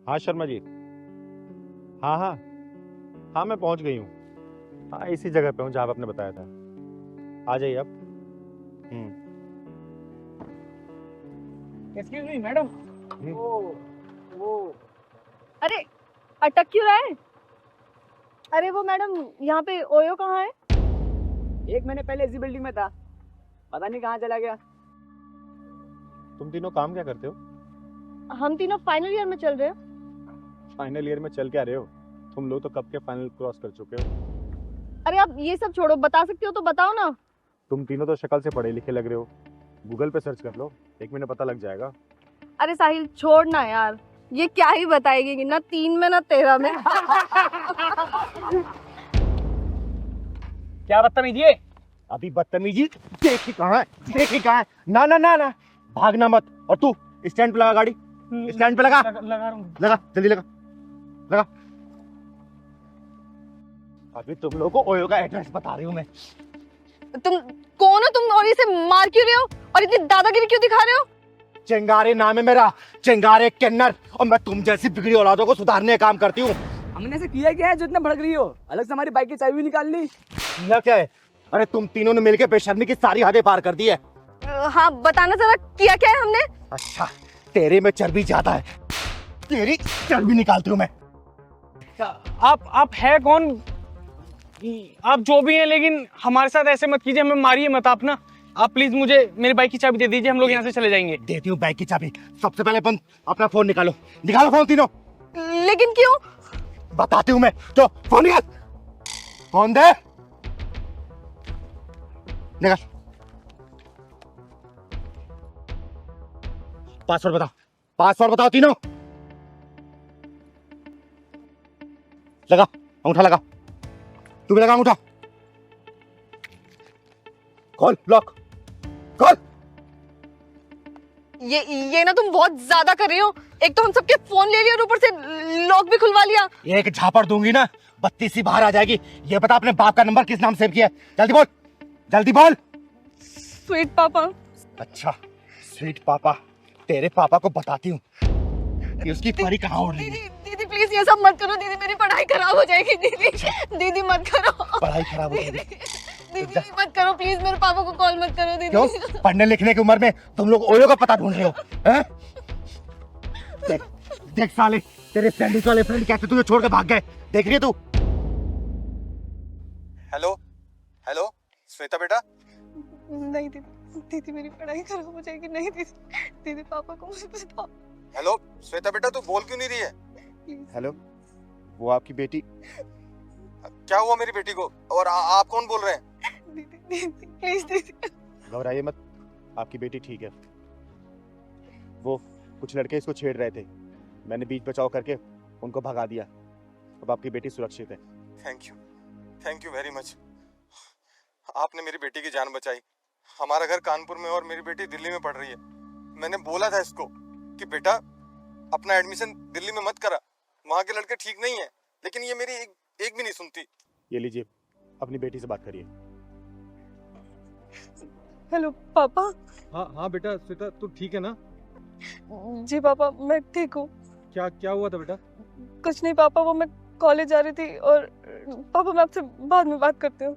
हाँ शर्मा जी। हाँ हाँ हाँ, मैं पहुंच गई हूँ। हाँ, इसी जगह पे हूँ जहाँ आपने बताया था। आ जाइए आप। Excuse me madam. वो अरे अटक क्यों रहा है? अरे वो मैडम, यहाँ पे ओयो कहाँ है? 1 महीने पहले इसी बिल्डिंग में था, पता नहीं कहाँ चला गया। तुम तीनों काम क्या करते हो? हम तीनों फाइनल ईयर में चल रहे हैं। फाइनल ईयर में चल क्या रहे हो? तुम लोग तो कब के फाइनल क्रॉस कर चुके हो। अरे आप ये सब छोड़ो, बता सकते हो तो बताओ ना। तुम तीनों तो शक्ल से पढ़े लिखे लग रहे हो। गूगल पे सर्च कर लो, 1 महीने पता लग जाएगा। अरे साहिल छोड़ ना यार, ये क्या ही बताएगी, ना 3 में ना 13 में। क्या बदतमीजी है? अभी बदतमीजी देखी कहाँ है, देखी कहाँ है। ना ना ना ना, भागना मत। और तू स्टैंड पे लगा गाड़ी, स्टैंड पे लगा। लगा रहा हूँ। लगा जल्दी लगा, लगा। अभी तुम लोगों को ओयो का एड्रेस बता रही हूँ मैं। तुम कौन हो तुम, और इसे मार क्यों रहे हो और इतनी दादागिरी क्यों दिखा रहे हो? चिंगारे नाम है मेरा, चिंगारे किन्नर। और मैं तुम जैसी बिगड़ी औलादों को सुधारने का काम करती हूँ। हमने ऐसे किया क्या है जो इतना भड़क रही हो? अलग से हमारी बाइक की चाबी भी निकाल ली। यह क्या है? अरे तुम तीनों ने मिलकर बेशर्मी की सारी हदें पार कर दी है। हाँ बताना जरा, किया क्या है हमने? अच्छा, तेरे में चर्बी ज्यादा है, तेरी चर्बी निकालती हूँ मैं। आप है कौन? आप जो भी हैं, लेकिन हमारे साथ ऐसे मत कीजिए, हमें मारिए मत आप ना। आप प्लीज मुझे मेरी बाइक की चाबी दे दीजिए, हम लोग यहाँ से चले जाएंगे। देती हूँ बाइक की चाबी। सबसे पहले अपन अपना फोन निकालो, निकालो फोन तीनों। लेकिन क्यों? बताती हूँ मैं, तो फोन निकाल। फोन दे, निकाल। पासवर्ड बताओ, पासवर्ड बताओ तीनों। लगा अंगूठा, लगा। तू भी लगा अंगूठा। खोल लॉक, खोल। ये ना तुम बहुत ज्यादा कर रही हो। एक तो हम सबके फोन ले लिया और ऊपर से लॉक भी खुलवा लिया। एक झापड़ दूंगी ना, बत्ती सी बाहर आ जाएगी। ये बता अपने बाप का नंबर किस नाम सेव किया है? जल्दी बोल, जल्दी बोल। स्वीट पापा। अच्छा, स्वीट पापा। तेरे पापा को बताती हूँ कि उसकी परी कहाँ उड़ रही है। दीदी प्लीज ये सब मत करो, दीदी मेरी पढ़ाई खराब हो जाएगी। दीदी दीदी मत करो, पढ़ाई खराब हो जाएगी। दीदी मत करो प्लीज, मेरे पापा को कॉल मत करो दीदी। क्यों? पढ़ने लिखने की उम्र में तुम लोग ओयो का पता ढूंढ रहे हो, हैं? देख देख साले, तेरे सैंडविच वाले फ्रेंड कैसे तुझे छोड़ के भाग गए। देख रही है तू? हेलो हेलो, श्वेता बेटा। नहीं दीदी, दीदी मेरी पढ़ाई खराब हो जाएगी। नहीं दीदी, दीदी पापा को मुझे बताओ। हेलो श्वेता बेटा, तू बोल क्यों नहीं रही है? हेलो, वो आपकी बेटी। क्या हुआ मेरी बेटी को? और आप कौन बोल रहे हैं? दीदी दीदी प्लीज दीदी। घबराइए मत, आपकी बेटी ठीक है। वो कुछ लड़के इसको छेड़ रहे थे, मैंने बीच बचाव करके उनको भगा दिया। अब आपकी बेटी सुरक्षित है। Thank you very much. आपने मेरी बेटी की जान बचाई। हमारा घर कानपुर में और मेरी बेटी दिल्ली में पढ़ रही है। मैंने बोला था इसको कि बेटा अपना एडमिशन दिल्ली में मत करा, वहाँ के लड़के ठीक नहीं है, लेकिन ये मेरी एक भी नहीं सुनती। ये लीजिए, अपनी बेटी से बात करिए। हेलो पापा। हाँ बेटा, श्वेता तू ठीक है ना? जी पापा मैं ठीक हूँ। क्या हुआ था बेटा? कुछ नहीं पापा, वो मैं कॉलेज जा रही थी और पापा मैं आपसे बाद में बात करती हूँ।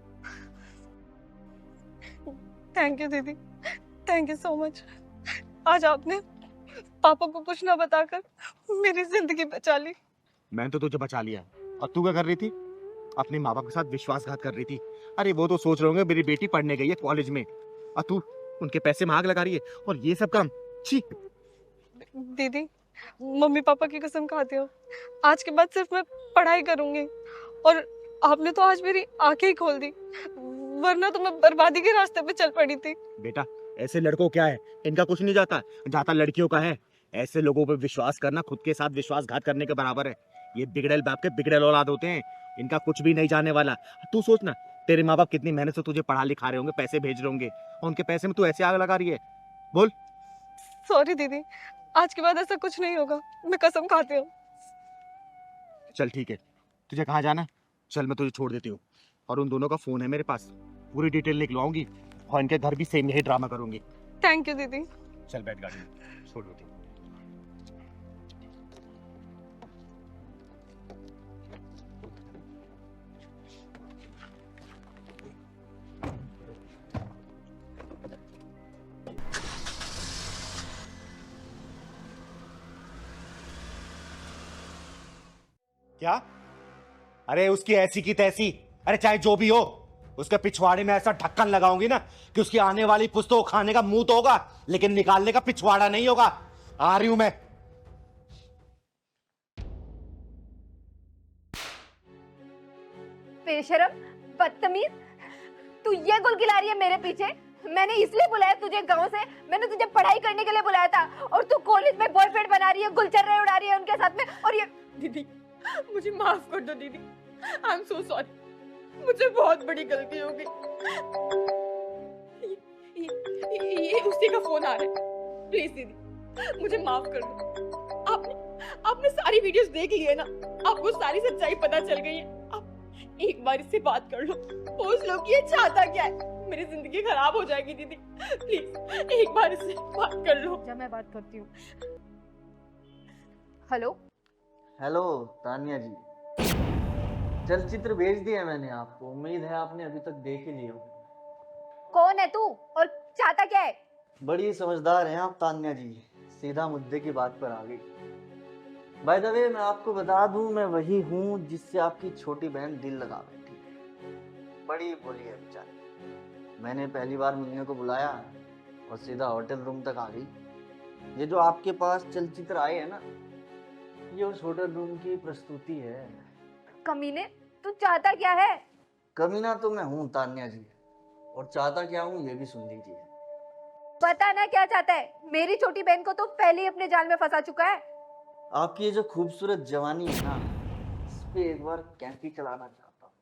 थैंक यू दीदी, थैंक यू सो मच। आज आपने पापा को कुछ ना बताकर मेरी जिंदगी बचा ली। मैंने तो तुझे बचा लिया, और तू क्या कर रही थी? अपने माँ बाप के साथ विश्वासघात कर रही थी। अरे वो तो सोच रहे होंगे मेरी बेटी पढ़ने गई है कॉलेज में, और तू उनके पैसे में आग लगा रही है, और ये सब काम। छी। दीदी मम्मी पापा की कसम खाती हूँ, आज के बाद सिर्फ मैं पढ़ाई करूंगी। और आपने तो आज मेरी आंखें ही खोल दी, वरना तो मैं बर्बादी के रास्ते पे चल पड़ी थी। बेटा ऐसे लड़कों क्या है, इनका कुछ नहीं जाता, जाता लड़कियों का है। ऐसे लोगों पर विश्वास करना खुद के साथ विश्वासघात करने के बराबर है। ये बिगड़ेल बाप के बिगड़ेल औलाद होते हैं, इनका कुछ भी नहीं जाने वाला। तू सोचना, तेरे माँ बाप कितनी मेहनत से तुझे पढ़ा लिखा रहे होंगे, पैसे भेज रहे होंगे, और उनके पैसे में तू ऐसे आग लगा रही है। बोल। सॉरी दीदी, आज के बाद ऐसा कुछ नहीं होगा, मैं कसम खाती हूँ। चल ठीक है, तुझे कहाँ जाना? चल मैं तुझे छोड़ देती हूँ, और उन दोनों का फोन है मेरे पास, पूरी डिटेल निकलवाऊंगी, और इनके घर भी सेम यही ड्रामा करूंगी। थैंक यू दीदी। चल बैठ गाड़ी में, छोड़ देती हूँ। क्या? अरे उसकी ऐसी की तैसी, अरे चाहे जो भी हो, उसके पिछवाड़े में ऐसा ढक्कन लगाऊंगी ना कि उसकी आने वाली पुस्तों को खाने का मुंह तो होगा, लेकिन निकालने का पिछवाड़ा नहीं होगा। आ रही हूं मैं। बेशरम, बदतमीज, तू ये गुल खिला रही है मेरे पीछे। मैंने इसलिए बुलाया तुझे गांव से, मैंने तुझे पढ़ाई करने के लिए बुलाया था, और तू कॉलेज में बॉयफ्रेंड बना रही है, गुलचर्रे उड़ा रही है उनके साथ में। और ये दीदी, मुझे माफ कर दो दीदी। आई एम सो सॉरी, मुझसे बहुत बड़ी गलती हो गई। ये उसी का फोन आ रहा है। प्लीज दीदी, मुझे माफ कर दो। आपने सारी वीडियोस देख ली है ना, आपको सारी सच्चाई पता चल गई है। आप एक बार इससे बात कर लो, पूछ लो कि ये चाहता क्या है। मेरी जिंदगी खराब हो जाएगी दीदी, प्लीज एक बार इससे बात कर लो। जब मैं बात करती हूँ। हेलो हेलो तानिया जी, चलचित्र भेज दिया मैंने आपको, उम्मीद है आपने अभी तक देख ही लिया हो। कौन है तू और चाहता क्या है? बड़ी समझदार हैं आप तानिया जी, सीधा मुद्दे की बात पर आ गई। बाय द वे, मैं आपको बता दूं, मैं वही हूँ जिससे आपकी छोटी बहन दिल लगा बैठी है। बड़ी भोली है बेचारी। मैंने पहली बार मिलने को बुलाया और सीधा होटल रूम तक आ गई। ये जो आपके पास चलचित्र आए हैं ना, ये उस होटल रूम की प्रस्तुति है। कमीने, तू चाहता क्या है? कमीना तो मैं हूँ तान्या जी, और चाहता क्या हूँ ये भी सुन लीजिए। बता ना क्या चाहता है। मेरी छोटी बहन को तो पहले ही अपने जाल में फंसा चुका है। आपकी ये जो खूबसूरत जवानी है ना, इस पे एक बार कैंची चलाना चाहता हूँ।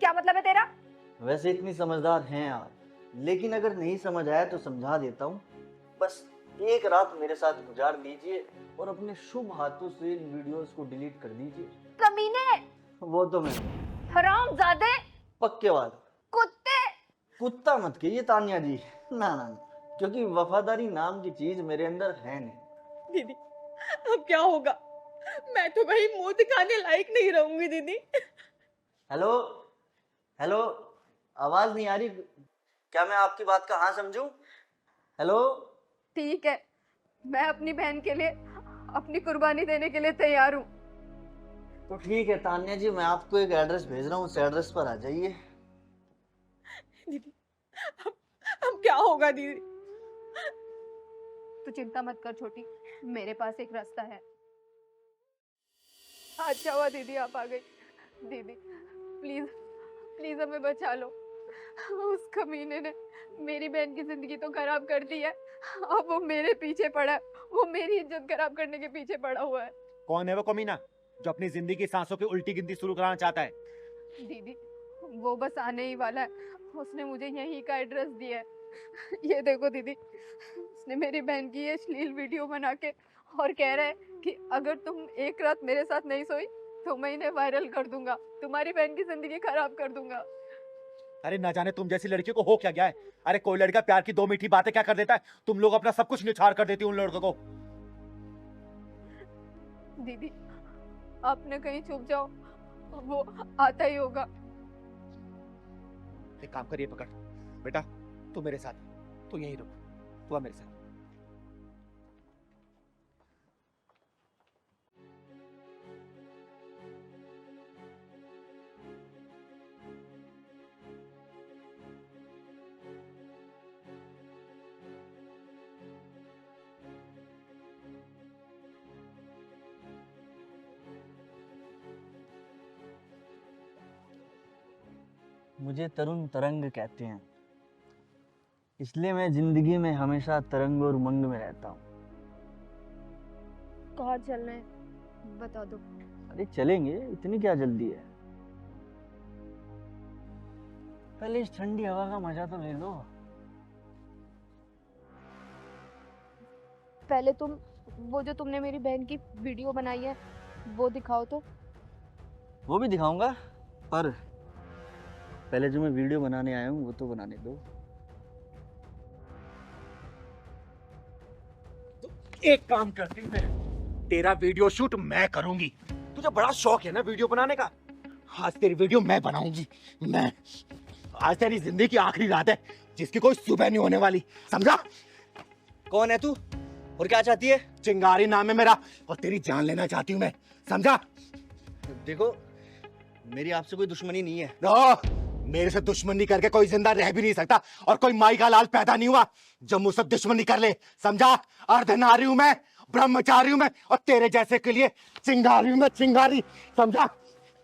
क्या मतलब है तेरा? वैसे इतनी समझदार हैं आप, लेकिन अगर नहीं समझ आया तो समझा देता हूँ। बस एक रात मेरे साथ गुजार लीजिए और अपने शुभ हाथों से इन वीडियोस को डिलीट कर दीजिए। कमीने, वो तो मैं हरामजादे, पक्के वाला। कुत्ते। कुत्ता मत कहिए तान्या जी, ना ना ना, क्योंकि वफादारी नाम की चीज मेरे अंदर है नहीं। दीदी, अब क्या होगा? मैं तो कहीं मुंह दिखाने लायक नहीं रहूंगी दीदी। हेलो हेलो, आवाज नहीं आ रही क्या? मैं आपकी बात का हाँ समझूं? हेलो। ठीक है, मैं अपनी बहन के लिए अपनी कुर्बानी देने के लिए तैयार हूँ। तो ठीक है तान्या जी, मैं आपको एक एड्रेस भेज रहा हूँ, उस एड्रेस पर आ जाइए। दीदी, अब क्या होगा दीदी? तू चिंता मत कर छोटी, मेरे पास एक रास्ता है। अच्छा हुआ दीदी आप आ गई। दीदी प्लीज प्लीज हमें बचा लो। उस कमीने ने मेरी बहन की जिंदगी तो खराब कर दी है, अब वो मेरे पीछे पड़ा है। वो मेरी इज्जत खराब करने के पीछे पड़ा हुआ है। कौन है वो कमीना जो अपनी जिंदगी की सांसों की उल्टी गिनती शुरू कराना चाहता है? दीदी वो बस आने ही वाला है, उसने मुझे यहीं का एड्रेस दिया है। ये देखो दीदी, उसने मेरी बहन की ये अश्लील वीडियो बना के और कह रहा है कि अगर तुम एक रात मेरे साथ नहीं सोई तो मैं इन्हें वायरल कर दूंगा, तुम्हारी बहन की जिंदगी खराब कर दूंगा। अरे ना जाने तुम जैसी लड़की को हो क्या गया है। अरे कोई लड़का प्यार की 2 मीठी बातें क्या कर देता है, तुम लोग अपना सब कुछ निछाड़ कर देती उन लड़कों को। दीदी आपने कहीं छुप जाओ, वो आता ही होगा। एक काम करिए, पकड़ बेटा, तू मेरे साथ, तू यहीं रुक, तू आ मेरे साथ। मुझे तरुण तरंग कहते हैं, इसलिए मैं जिंदगी में हमेशा तरंग और उमंग में रहता हूँ। कहाँ चलना है बता दो। अरे चलेंगे, इतनी क्या जल्दी है? पहले इस ठंडी हवा का मजा तो ले लो। पहले तुम वो जो तुमने मेरी बहन की वीडियो बनाई है वो दिखाओ तो। वो भी दिखाऊंगा, पर पहले जो मैं वीडियो बनाने आया हूँ वो तो बनाने दो। एक काम करती हूँ, तेरा वीडियो शूट मैं करूंगी। तुझे बड़ा शौक है ना वीडियो बनाने का, आज तेरी वीडियो मैं बनाऊंगी। मैं आज तेरी जिंदगी की आखिरी रात है जिसकी कोई सुबह नहीं होने वाली, समझा? कौन है तू और क्या चाहती है? चिंगारी नाम है मेरा और तेरी जान लेना चाहती हूँ मैं, समझा? देखो, मेरी आपसे कोई दुश्मनी नहीं है। मेरे से दुश्मनी करके कोई जिंदा रह भी नहीं सकता और कोई माई का लाल पैदा नहीं हुआ जब मुझसे दुश्मनी कर ले, समझा? अर्धनारी हूं मैं, ब्रह्मचारी हूं मैं, और तेरे जैसे के लिए चिंगारी हूं मैं, चिंगारी, समझा?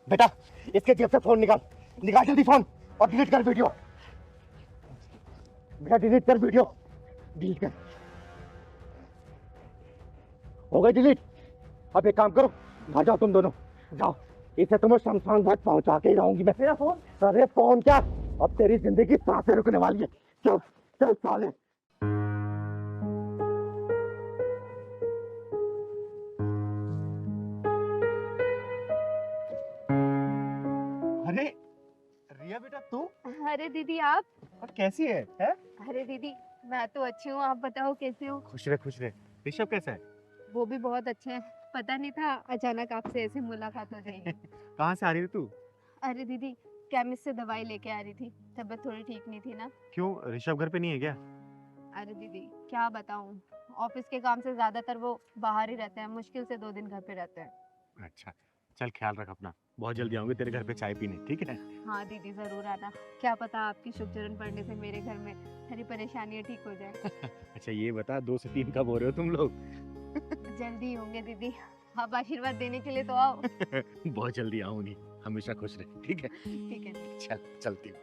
बेटा इसके जेब से फोन निकाल, निकाल जल्दी फोन और डिलीट कर वीडियो। बेटा डिलीट कर वीडियो, डिलीट कर। हो गई डिलीट? अब एक काम करो, घर जाओ तुम दोनों, जाओ। इसे तुम्हें शमशान घाट पहुंचा के ही रहूंगी मैं। तेरा फोन? अरे फोन क्या, अब तेरी जिंदगी सांसें रुकने वाली है। चल चल साले। अरे रिया बेटा तू, अरे दीदी आप। और कैसी है, है? अरे दीदी मैं तो अच्छी हूँ, आप बताओ कैसे हो? खुश रहे खुश रहे। ऋषभ कैसा है? वो भी बहुत अच्छे हैं। पता नहीं था अचानक आपसे ऐसी मुलाकात हो जाएगी। कहाँ से आ रही थी तू? अरे दीदी केमिस्ट से दवाई लेके आ रही थी, तबीयत थोड़ी ठीक नहीं थी ना। क्यों, ऋषभ घर पे नहीं है क्या? अरे दीदी क्या बताऊँ, ऑफिस के काम से ज्यादातर वो बाहर ही रहते हैं, मुश्किल से 2 दिन घर पे रहते हैं। अच्छा चल, ख्याल रख अपना, बहुत जल्दी आऊंगी तेरे घर पे चाय पीने, ठीक है? हाँ दीदी जरूर आना, क्या पता आपकी शुभ चरण पड़ने से मेरे घर में सारी परेशानियाँ ठीक हो जाए। अच्छा ये बता, 2 से 3 कब हो रहे हो तुम लोग? जल्दी होंगे दीदी, आप आशीर्वाद देने के लिए तो आओ। बहुत जल्दी आऊंगी, हमेशा खुश रहे, ठीक है? ठीक है दीदी। चल चलती हूँ।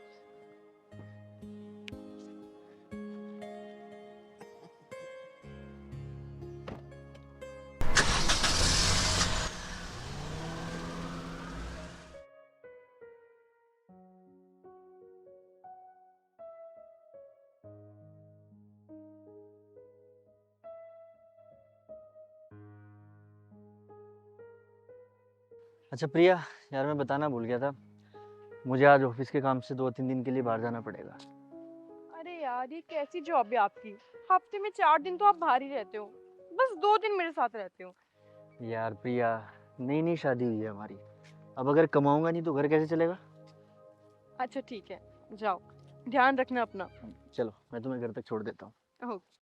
अच्छा प्रिया, यार मैं बताना भूल गया था, मुझे आज ऑफिस के काम से 2-3 दिन के लिए बाहर जाना पड़ेगा। अरे यार ये कैसी जॉब है आपकी? हफ्ते में 4 दिन तो आप बाहर ही रहते हो, बस 2 दिन मेरे साथ रहते हो। यार प्रिया, नई नई शादी हुई है हमारी, अब अगर कमाऊंगा नहीं तो घर कैसे चलेगा? अच्छा ठीक है, जाओ, ध्यान रखना अपना। चलो मैं तुम्हें घर तक छोड़ देता हूँ। ओके।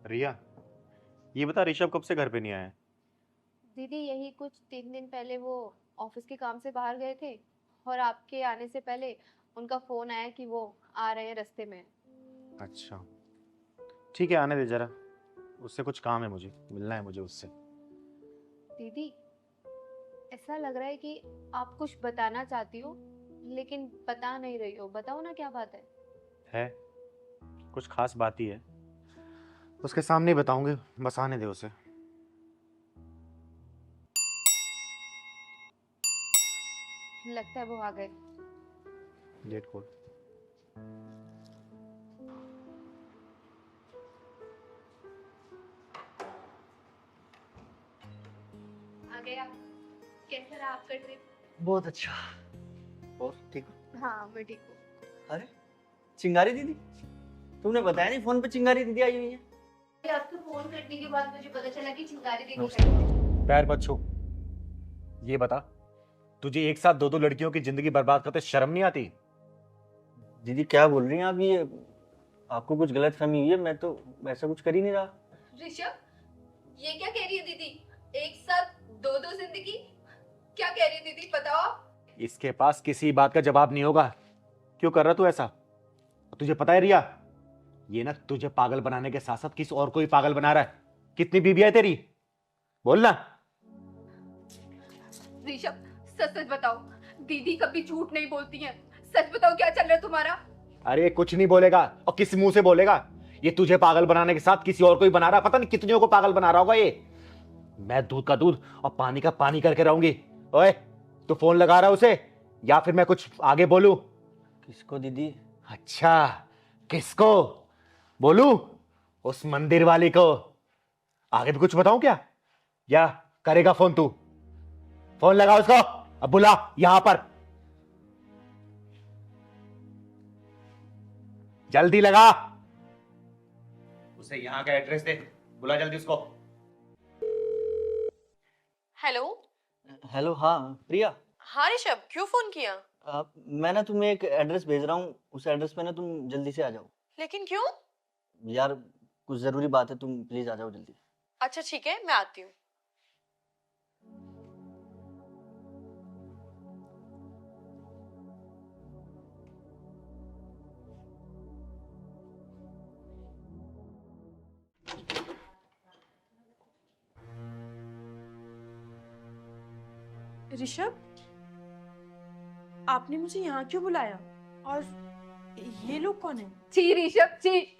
रिया ये बता, ऋषभ कब से घर पे नहीं आया है? दीदी यही कुछ 3 दिन पहले वो ऑफिस के काम से बाहर गए थे, और आपके आने से पहले उनका फोन आया कि वो आ रहे हैं रास्ते में। अच्छा ठीक है, आने दे जरा, उससे कुछ काम है, मुझे मिलना है मुझे उससे। दीदी ऐसा लग रहा है कि आप कुछ बताना चाहती हो लेकिन बता नहीं रही हो, बताओ ना क्या बात है। कुछ खास बात ही है, उसके सामने ही बताऊंगे, बस आने दे उसे। लगता है वो आ गए। गेट खोल। आ गया। कैसा रहा आपका ट्रिप? बहुत अच्छा। और ठीक हो? हाँ मैं ठीक हूँ। अरे चिंगारी दीदी, तुमने बताया नहीं फोन पे चिंगारी दीदी आई हुई है। आपको फोन करने के बाद मुझे पता चला कि चिंगारी दीदी आई है। पैर मत छू। ये बता, तुझे एक साथ 2-2 लड़कियों की जिंदगी बर्बाद करते शर्म नहीं आती? दीदी क्या बोल रही हैं आप, ये आपको कुछ गलत फहमी हुई है, मैं तो वैसा कुछ कर ही नहीं रहा। ऋषभ ये क्या कह रही है दीदी, एक साथ 2-2 जिंदगी? क्या कह रही है दीदी, बताओ आप। इसके पास किसी बात का जवाब नहीं होगा। क्यों कर रहा तू ऐसा? तुझे पता है रिया, ये ना तुझे पागल बनाने के साथ साथ किसी और को भी पागल बना रहा है। कितनी बीबियां है तेरी, बोलना। ऋषभ सच सच बताओ, दीदी कभी झूठ नहीं बोलती हैं, सच बताओ क्या चल रहा है तुम्हारा? अरे कुछ नहीं बोलेगा, और किस मुंह से बोलेगा? ये तुझे पागल बनाने के साथ किसी और को भी बना रहा है, पता नहीं कितनियों को पागल बना रहा होगा ये। मैं दूध का दूध और पानी का पानी करके रहूंगी। ओए तू फोन लगा रहा है उसे, या फिर मैं कुछ आगे बोलूं? किसको दीदी? अच्छा, किसको बोलूं? उस मंदिर वाली को। आगे भी कुछ बताऊं क्या? या करेगा फोन तू? फोन लगा उसको, अब बुला यहां पर, जल्दी लगा। उसे यहां का एड्रेस दे, बुला जल्दी उसको। हेलो। हेलो, हाँ प्रिया। हाँ ऋषभ, क्यों फोन किया? मैं ना तुम्हें एक एड्रेस भेज रहा हूँ, उस एड्रेस पे ना तुम जल्दी से आ जाओ। लेकिन क्यों? यार कुछ जरूरी बात है, तुम प्लीज आ जाओ जल्दी। अच्छा ठीक है, मैं आती हूँ। ऋषभ, आपने मुझे यहाँ क्यों बुलाया? और ये लोग कौन हैं? छी ऋषभ छी,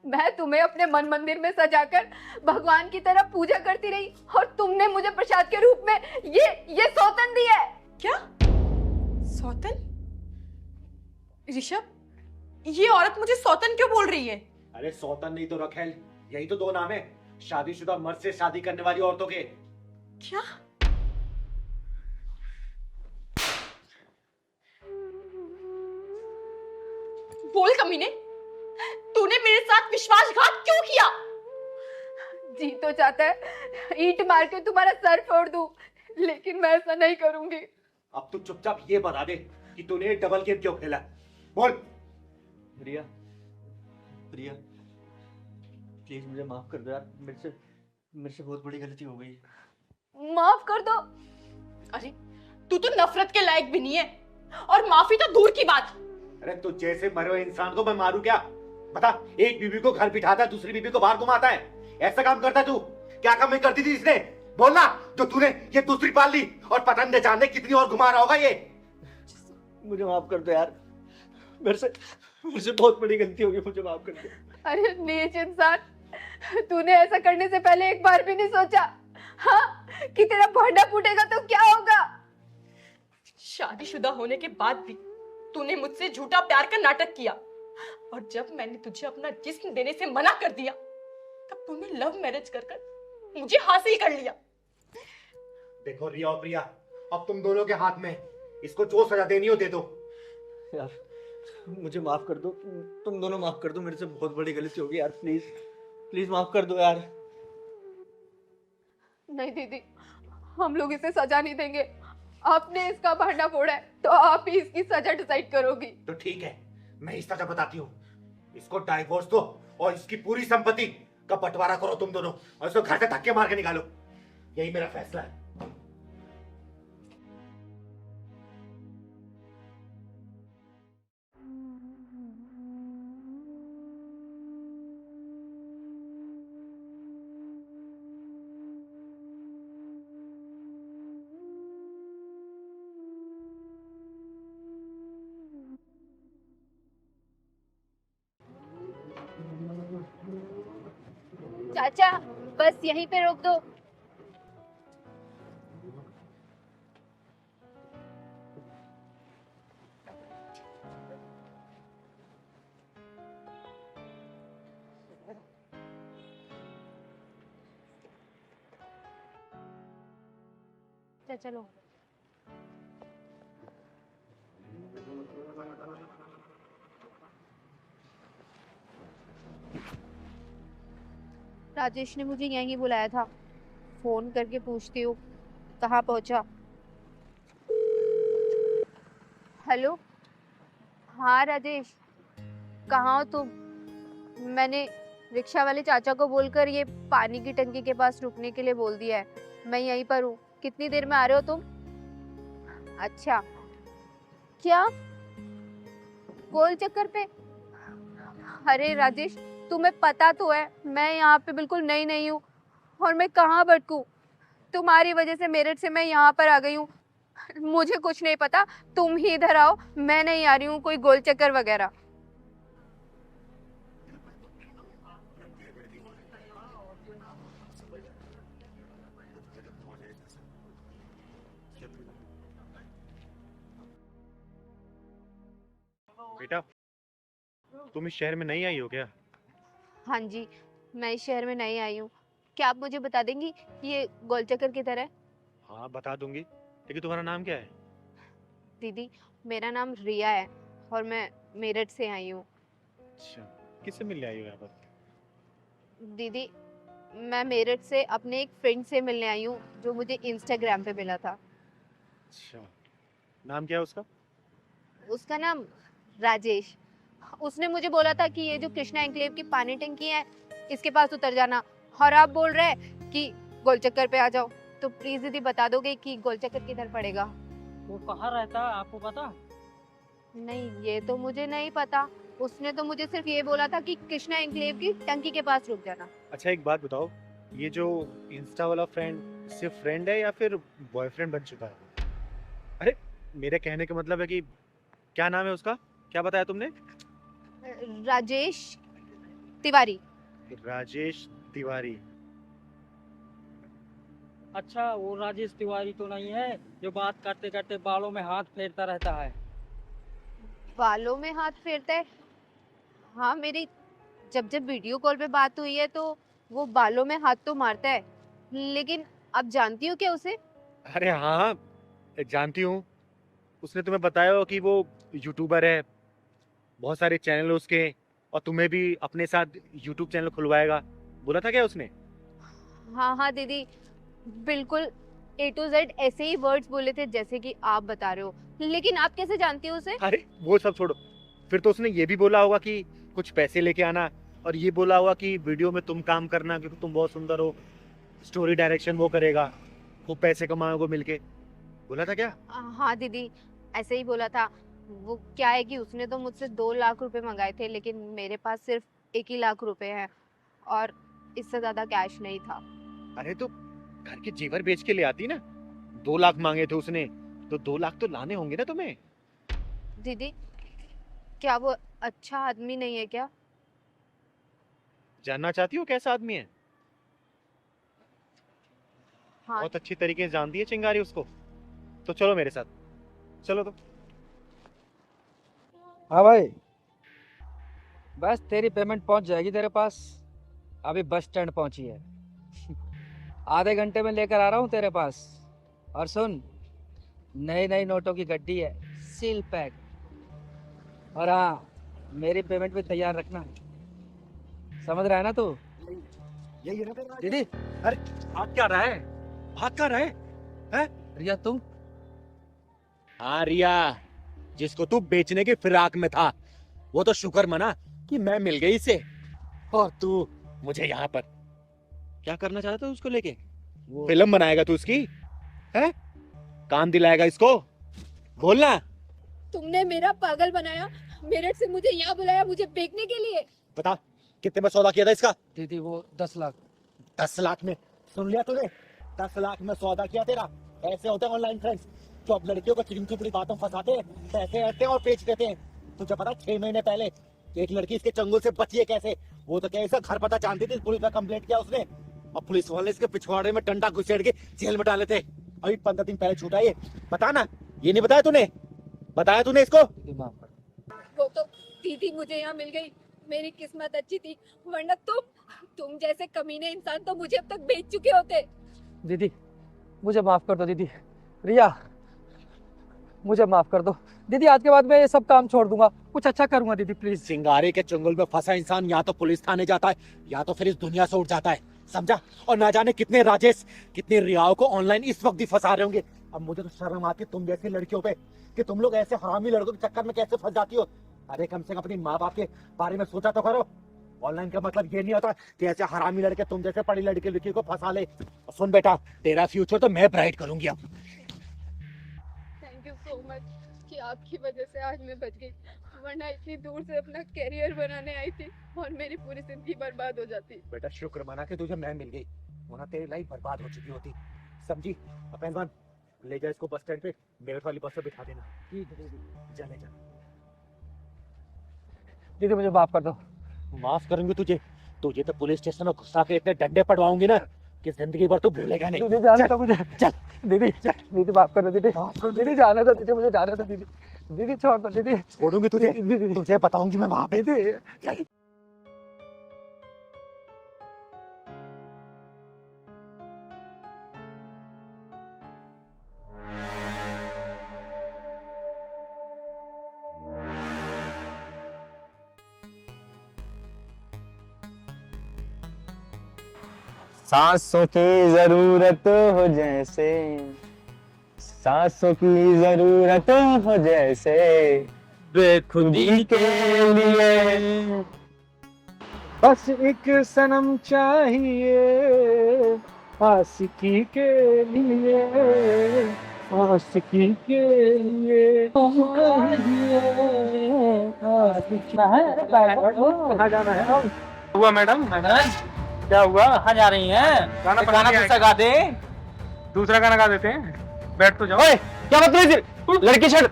मैं तुम्हें अपने मन मंदिर में सजाकर भगवान की तरह पूजा करती रही और तुमने मुझे प्रसाद के रूप में ये सौतन दिया है। क्या? सौतन? ऋषभ, ये औरत मुझे सौतन क्यों बोल रही है? अरे सौतन नहीं तो रखेल, यही तो दो नाम है शादीशुदा मर्द से शादी करने वाली औरतों के। क्या? बोल कमीने, तूने मेरे साथ विश्वासघात क्यों किया? जी तो चाहता है ईंट मार के तुम्हारा सर फोड़ दूं, लेकिन मैं ऐसा नहीं करूंगी। अब तू चुपचाप ये बता दे कि तूने डबल गेम क्यों खेला, बोल। प्रिया, प्रिया प्लीज मुझे माफ कर दो यार, मेरे से बहुत बड़ी गलती हो गई। माफ कर दो? अरे तू तो नफरत के लायक भी नहीं है, और माफी तो दूर की बात। अरे तू जैसे मरे हुए इंसान को मैं मारूं क्या? बता, एक बीबी को घर बिठाता है, दूसरी बीबी को बाहर घुमाता है, ऐसा काम करता है तू? क्या काम नहीं करती थी इसने? बोलना, जो तूने ये दूसरी पाल ली और पता न जाने कितनी और घुमा रहा होगा ये। मुझे माफ कर दो यार, मेरे से बहुत बड़ी गलती हो गई, मुझे माफ कर दो। अरे नीच इंसान, तूने ऐसा करने से पहले एक बार भी नहीं सोचा हाँ कि तेरा भांडा फूटेगा तो क्या होगा? शादीशुदा होने के बाद भी तूने मुझसे झूठा प्यार का नाटक किया, और जब मैंने तुझे अपना जिस्म देने से मना कर दिया, तब तूने लव मैरिज कर मुझे हासिल कर लिया। देखो रिया और प्रिया, अब तुम दोनों के हाथ में, इसको जो सजा देनी हो दे दो। यार मुझे माफ कर दो, तुम दोनों माफ कर दो, मेरे से बहुत बड़ी गलती हो गई यार, प्लीज प्लीज माफ कर दो यार। नहीं दीदी, हम लोग इसे सजा नहीं देंगे। आपने इसका भांडा फोड़ा है तो आप ही इसकी सजा डिसाइड करोगी। तो ठीक है, मैं इस सजा बताती हूँ, इसको डाइवोर्स दो और इसकी पूरी संपत्ति का बंटवारा करो तुम दोनों, और इसको घर से धक्के मार के निकालो, यही मेरा फैसला है। चाचा बस यहीं पे रोक दो। चलो राजेश ने मुझे यहीं बुलाया था, फोन करके पूछती हूँ कहाँ पहुँचा। हेलो, हाँ राजेश, कहाँ हो तुम? मैंने रिक्शा वाले चाचा को बोलकर ये पानी की टंकी के पास रुकने के लिए बोल दिया है, मैं यहीं पर हूँ। कितनी देर में आ रहे हो तुम? अच्छा, क्या गोल चक्कर पे? अरे राजेश, तुम्हें पता तो है मैं यहाँ पे बिल्कुल नई नहीं हूँ, और मैं कहाँ भटकूं? तुम्हारी वजह से मेरठ से मैं यहाँ पर आ गई हूँ। मुझे कुछ नहीं पता, तुम ही इधर आओ, मैं नहीं आ रही हूँ कोई गोल चक्कर वगैरह। बेटा तुम इस शहर में नहीं आई हो क्या? हाँ जी, मैं इस शहर में नई आई हूँ। क्या आप मुझे बता देंगी ये गोलचक्कर किधर है? हाँ बता दूंगी, लेकिन तुम्हारा नाम क्या है? दीदी, मेरा नाम रिया है और मैं मेरठ से आई हूँ। अच्छा, किससे मिलने आई हो यहाँ पर? दीदी, मैं मेरठ से अपने एक फ्रेंड से मिलने आई हूँ जो मुझे इंस्टाग्राम पे मिला था। अच्छा, नाम क्या है उसका? उसका नाम राजेश। उसने मुझे बोला था कि ये जो कृष्णा एन्क्लेव की पानी टंकी है इसके पास उतर जाना, और आप बोल रहे हैं कि गोलचक्कर पे आ जाओ। तो प्लीज दीदी बता दोगे कि गोलचक्कर किधर पड़ेगा? वो कहाँ रहता है आपको पता? नहीं, ये तो मुझे नहीं पता। उसने तो मुझे सिर्फ ये बोला था कि कृष्णा एन्क्लेव की टंकी के पास रुक जाना। अच्छा एक बात बताओ, ये जो इंस्टा वाला फ्रेंड सिर्फ फ्रेंड है या फिर बॉयफ्रेंड बन चुका है? अरे मेरे कहने का मतलब है कि क्या नाम है उसका, क्या बताया तुमने? राजेश तिवारी। राजेश तिवारी। अच्छा, वो राजेश तिवारी तो नहीं है जो बात करते करते बालों में हाथ फेरता रहता है? बालों में हाथ फेरता है? हाँ, मेरी जब जब वीडियो कॉल पे बात हुई है तो वो बालों में हाथ तो मारता है, लेकिन आप जानती हो क्या उसे? अरे हाँ जानती हूँ, उसने तुम्हें बताया हो कि वो यूट्यूबर है, बहुत सारे चैनल उसके, और तुम्हें भी अपने साथ यूट्यूब चैनल खुलवाएगा, बोला था क्या उसने? हाँ हाँ दीदी, बिल्कुल A to Z ऐसे ही वर्ड्स बोले थे जैसे कि आप बता रहे हो। लेकिन आप कैसे जानती हो उसे? अरे वो सब छोड़ो, फिर तो उसने ये भी बोला होगा कि कुछ पैसे लेके आना, और ये बोला होगा कि वीडियो में तुम काम करना क्योंकि तुम बहुत सुंदर हो, स्टोरी डायरेक्शन वो करेगा, वो पैसे कमाओगे मिलके, बोला था क्या? हाँ दीदी, ऐसे ही बोला था। वो क्या है कि उसने तो मुझसे 2 लाख रुपए मंगाए थे, लेकिन मेरे पास सिर्फ 1 ही लाख रुपए हैं और इससे ज्यादा कैश नहीं था। अरे तो घर के जेवर बेच के ले आती ना, 2 लाख मांगे थे उसने, तो 2 लाख तो लाने होंगे ना तुम्हें। दीदी, क्या वो अच्छा आदमी नहीं है क्या? जानना चाहती हो कैसा आदमी है? हाँ। बहुत अच्छी तरीके से जानती है चिंगारी उसको, तो चलो मेरे साथ, चलो तो। हाँ भाई, बस तेरी पेमेंट पहुंच जाएगी तेरे पास, अभी बस स्टैंड पहुंची है। आधे घंटे में लेकर आ रहा हूँ तेरे पास। और सुन, नई नई नोटों की गड्डी है, सील पैक। और हाँ, मेरी पेमेंट भी तैयार रखना, समझ रहा है ना तू? यही है दीदी, अरे भाग क्या रहा है, भाग क्या रहा है? रिया तुम? हाँ रिया, जिसको तू बेचने की फिराक में था, वो तो शुक्र मना कि मैं मिल गई इसे, और तू मुझे यहाँ पर क्या करना चाहता था उसको लेके? फिल्म बनाएगा तू उसकी, है? काम दिलाएगा इसको, बोलना। तुमने मेरा पागल बनाया, मेरठ से मुझे यहाँ बुलाया मुझे बेचने के लिए। बता कितने में सौदा किया था इसका? दीदी वो 10 लाख। 10 लाख में? सुन लिया तूने, 10 लाख में सौदा किया तेरा। ऐसे होते हैं ऑनलाइन फ्रेंड्स, जो अब लड़कियों को चिकनी चुपड़ी बातों फंसाते हैं, पैसे ऐसे और बेच देते हैं। तुझे पता 6 महीने पहले एक लड़की इसके चंगुल से बची है कैसे? वो तो कैसा घर पता जानती थी, पुलिस में कंप्लेंट किया उसने, और पुलिस वाले इसके पिछवाड़े में डंडा घुसेड़ के जेल में डाले थे। अभी 15 दिन पहले छूटा ये, बता ना, ये नहीं बताया तूने? बताया तूने इसको? वो तो दीदी मुझे यहाँ मिल गई, मेरी किस्मत अच्छी थी, वरना तुम जैसे कमीने इंसान तो मुझे अब तक बेच चुके होते। दीदी मुझे माफ कर दो दीदी। रिया मुझे माफ कर दो दीदी, आज के बाद मैं ये सब काम छोड़ दूंगा, कुछ अच्छा करूंगा दीदी प्लीज। सिंगारे के चंगुल में फंसा इंसान या तो पुलिस थाने जाता है या तो फिर इस दुनिया से उठ जाता है, समझा? और ना जाने कितने राजेश, कितने रियाओं को ऑनलाइन इस वक्त ही फंसा रहे होंगे। अब मुझे तो शर्म आती है तुम जैसी लड़कियों पे, कि तुम लोग ऐसे हरामी लड़कों के चक्कर में कैसे फंस जाती हो। अरे कम से कम अपनी माँ बाप के बारे में सोचा तो करो। ऑनलाइन का मतलब ये नहीं होता कि ऐसे हरामी लड़के तुम जैसे पढ़ी लड़की को फंसा ले। सुन बेटा, तेरा फ्यूचर तो मैं ब्राइट करूंगी अब। थैंक यू सो मच कि आपकी वजह से आज मैं बच गई, वरना इतनी दूर से अपना करियर बनाने आई थी और मेरी पूरी जिंदगी बर्बाद हो जाती। बेटा शुक्र मना के तुझे मैं मिल गई, वरना तेरी लाइफ बर्बाद हो चुकी होती, समझी? पहलवान ले जा इसको बस स्टैंड पे, मेरठ वाली बस पे बिठा देना। ठीक है दीदी। जा ले जा। दीदी मुझे माफ कर दो। माफ करूंगी तुझे, तुझे तो पुलिस स्टेशन में घुसा के इतने डंडे पड़वाऊंगी ना कि जिंदगी भर तू भूलेगा नहीं। दीदी जाने दो मुझे, चल दीदी दीदी माफ कर दो दीदी, दीदी जाने दो दीदी, मुझे जाने दो दीदी। दीदी छोड़ दो दीदी। छोड़ूंगी तुझे, तुझे बताऊंगी मैं वहां पे। सांसों की जरूरत हो जैसे, सांसों की जरूरत हो जैसे, बेखुदी के लिए बस एक सनम चाहिए आशिकी के लिए, आशिकी के लिए। कहाँ जाना है अब? हुआ मैडम? क्या हुआ? कहाँ जा रही हैं? गाना गाना दूसरा गा दे। दूसरा गाना गा देते हैं, बैठ तो जाओ। ओए क्या बदतमीजी, लड़की छेड़।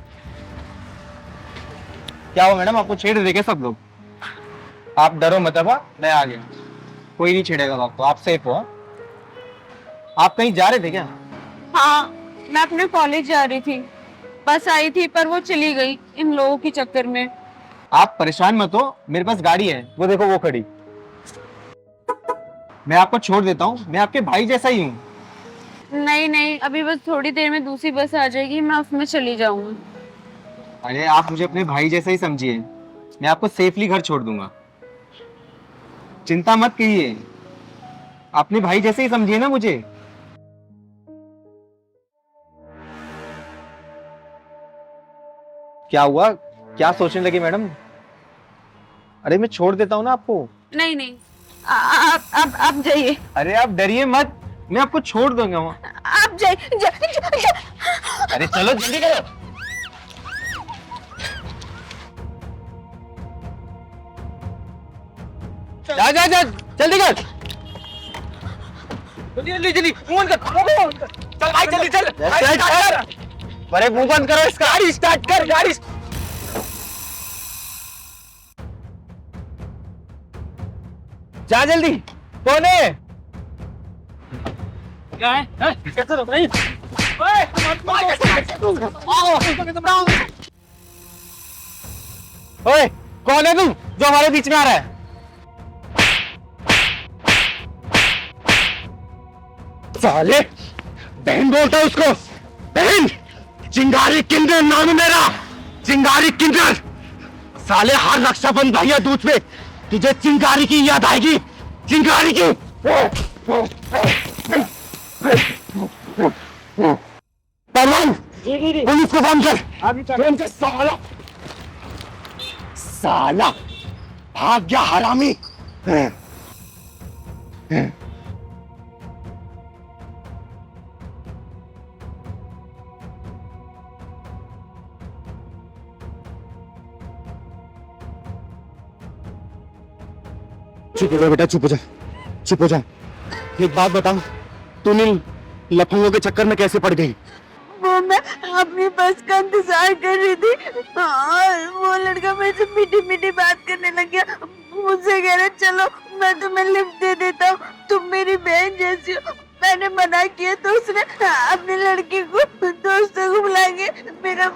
क्या हुआ मैडम, आपको छेड़ देंगे सब लोग? आप डरो मत, अब मैं आ गया, कोई नहीं छेड़ेगा आपको, आप सेफ हो। आप कहीं जा रहे थे क्या? हाँ, मैं अपने कॉलेज जा रही थी, बस आई थी पर वो चली गई इन लोगों के चक्कर में। आप परेशान मत हो, मेरे पास गाड़ी है, वो देखो वो खड़ी। मैं आपको छोड़ देता हूँ, मैं आपके भाई जैसा ही हूँ। नहीं नहीं, अभी बस थोड़ी देर में दूसरी बस आ जाएगी, मैं उसमें चली जाऊंगी। अरे आप मुझे अपने भाई जैसा ही समझिए, मैं आपको सेफली घर छोड़ दूंगा, चिंता मत कीजिए, अपने भाई जैसे ही समझिए ना मुझे। क्या हुआ, क्या सोचने लगी मैडम? अरे मैं छोड़ देता हूँ ना आपको। नहीं नहीं, आप जाइए। अरे आप डरिए मत, मैं आपको छोड़ दूंगा वहाँ। आप जाइए। अरे चलो जल्दी करो। जा जा जा, जल्दी कर। जल्दी जल्दी मुंह बंद कर। चल भाई जल्दी चल। अरे मुंह बंद करो इसका। गाड़ी स्टार्ट कर, गाड़ी। जा जल्दी। कौन है? क्या है? कैसे रोक रही? ओए कौन है तू जो हमारे बीच में आ रहा है? साले बहन बोलता है उसको, बहन। चिंगारी किंडर नाम है मेरा, चिंगारी किंडर। साले हर रक्षाबंधन भैया दूध पे तुझे चिंगारी की याद आएगी, चिंगारी की। परवान पुलिस को फोन कर। फोन कर साला, साला भाग गया हरामी। चुप हो जा बेटा, चुप हो जा, चुप हो जा। एक बात बताओ, तूने लफंगों के चक्कर में कैसे पड़ गई? वो मैं अपनी बस का इंतजार कर रही थी और वो लड़का मेरे से मीठी मीठी बात करने लग गया। मुझसे कह रहा चलो मैं तुम्हें लिफ्ट दे देता हूँ, तुम मेरी बहन जैसी हो। मैंने मना किया तो उसने अपनी लड़की को दोस्तों को बुला के मेरा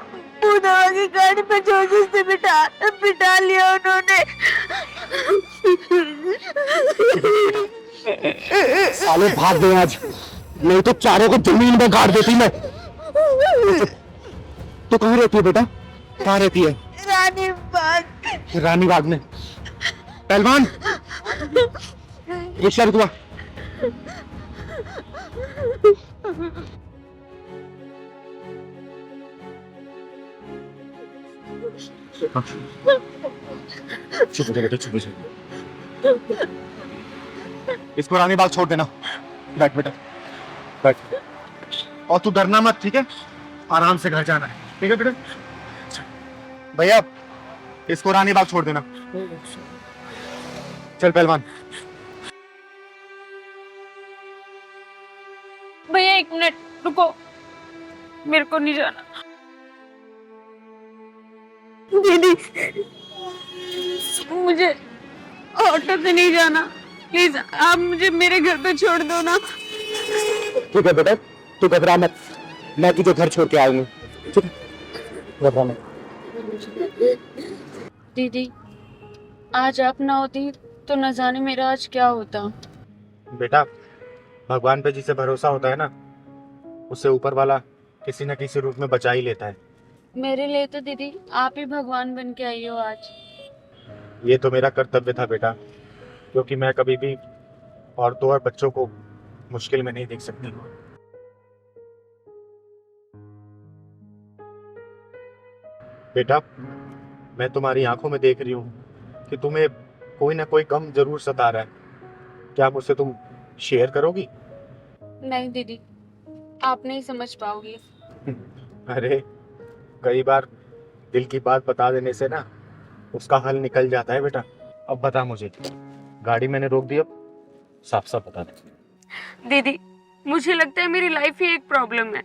मुंह दबा के गाड़ी पे जोर से बिठा लिया उन्होंने। साले भाग गए आज, नहीं तो चारों को जमीन में गाड़ देती मैं। तो कहाँ रहती है बेटा, कहाँ रहती है? रानी बाग। रानी बाग में। पहलवान रिक्शा रुकवा। चुप हो जा बेटा, चुप हो जा। इसको रानी बाग छोड़ देना। बैठ बेटा, बैठ। और तू डरना मत, ठीक है? आराम से घर जाना है, ठीक है बेटा? भैया इसको रानी बाग छोड़ देना। चल पहलवान। भैया 1 मिनट रुको, मेरे को नहीं जाना। दीदी मुझे ऑटो से नहीं जाना, प्लीज आप मुझे मेरे घर पे छोड़ दो ना। ठीक है बेटा, तू घबरा मत, मैं तुझे घर छोड़ के आऊंगी, ठीक है? घबरा मत। दीदी, आज आप ना होती तो न जाने मेरा आज क्या होता। बेटा, भगवान पे जिसे भरोसा होता है ना, उससे ऊपर वाला किसी न किसी रूप में बचा ही लेता है। मेरे लिए तो दीदी आप ही भगवान बन के आई हो आज। ये तो मेरा कर्तव्य था बेटा, क्योंकि मैं कभी भी औरतों और बच्चों को मुश्किल में नहीं देख सकती। बेटा, मैं तुम्हारी आंखों में देख रही हूँ कि तुम्हें कोई ना कोई गम जरूर सता रहा है। क्या मुझसे तुम शेयर करोगी? नहीं दीदी, आप नहीं समझ पाओगी। अरे, कई बार दिल की बात बता देने से ना उसका हल निकल जाता है बेटा। अब बता मुझे, गाड़ी मैंने रोक दी, अब साफ साफ बता दे। दीदी, मुझे लगता है मेरी लाइफ ही एक प्रॉब्लम है।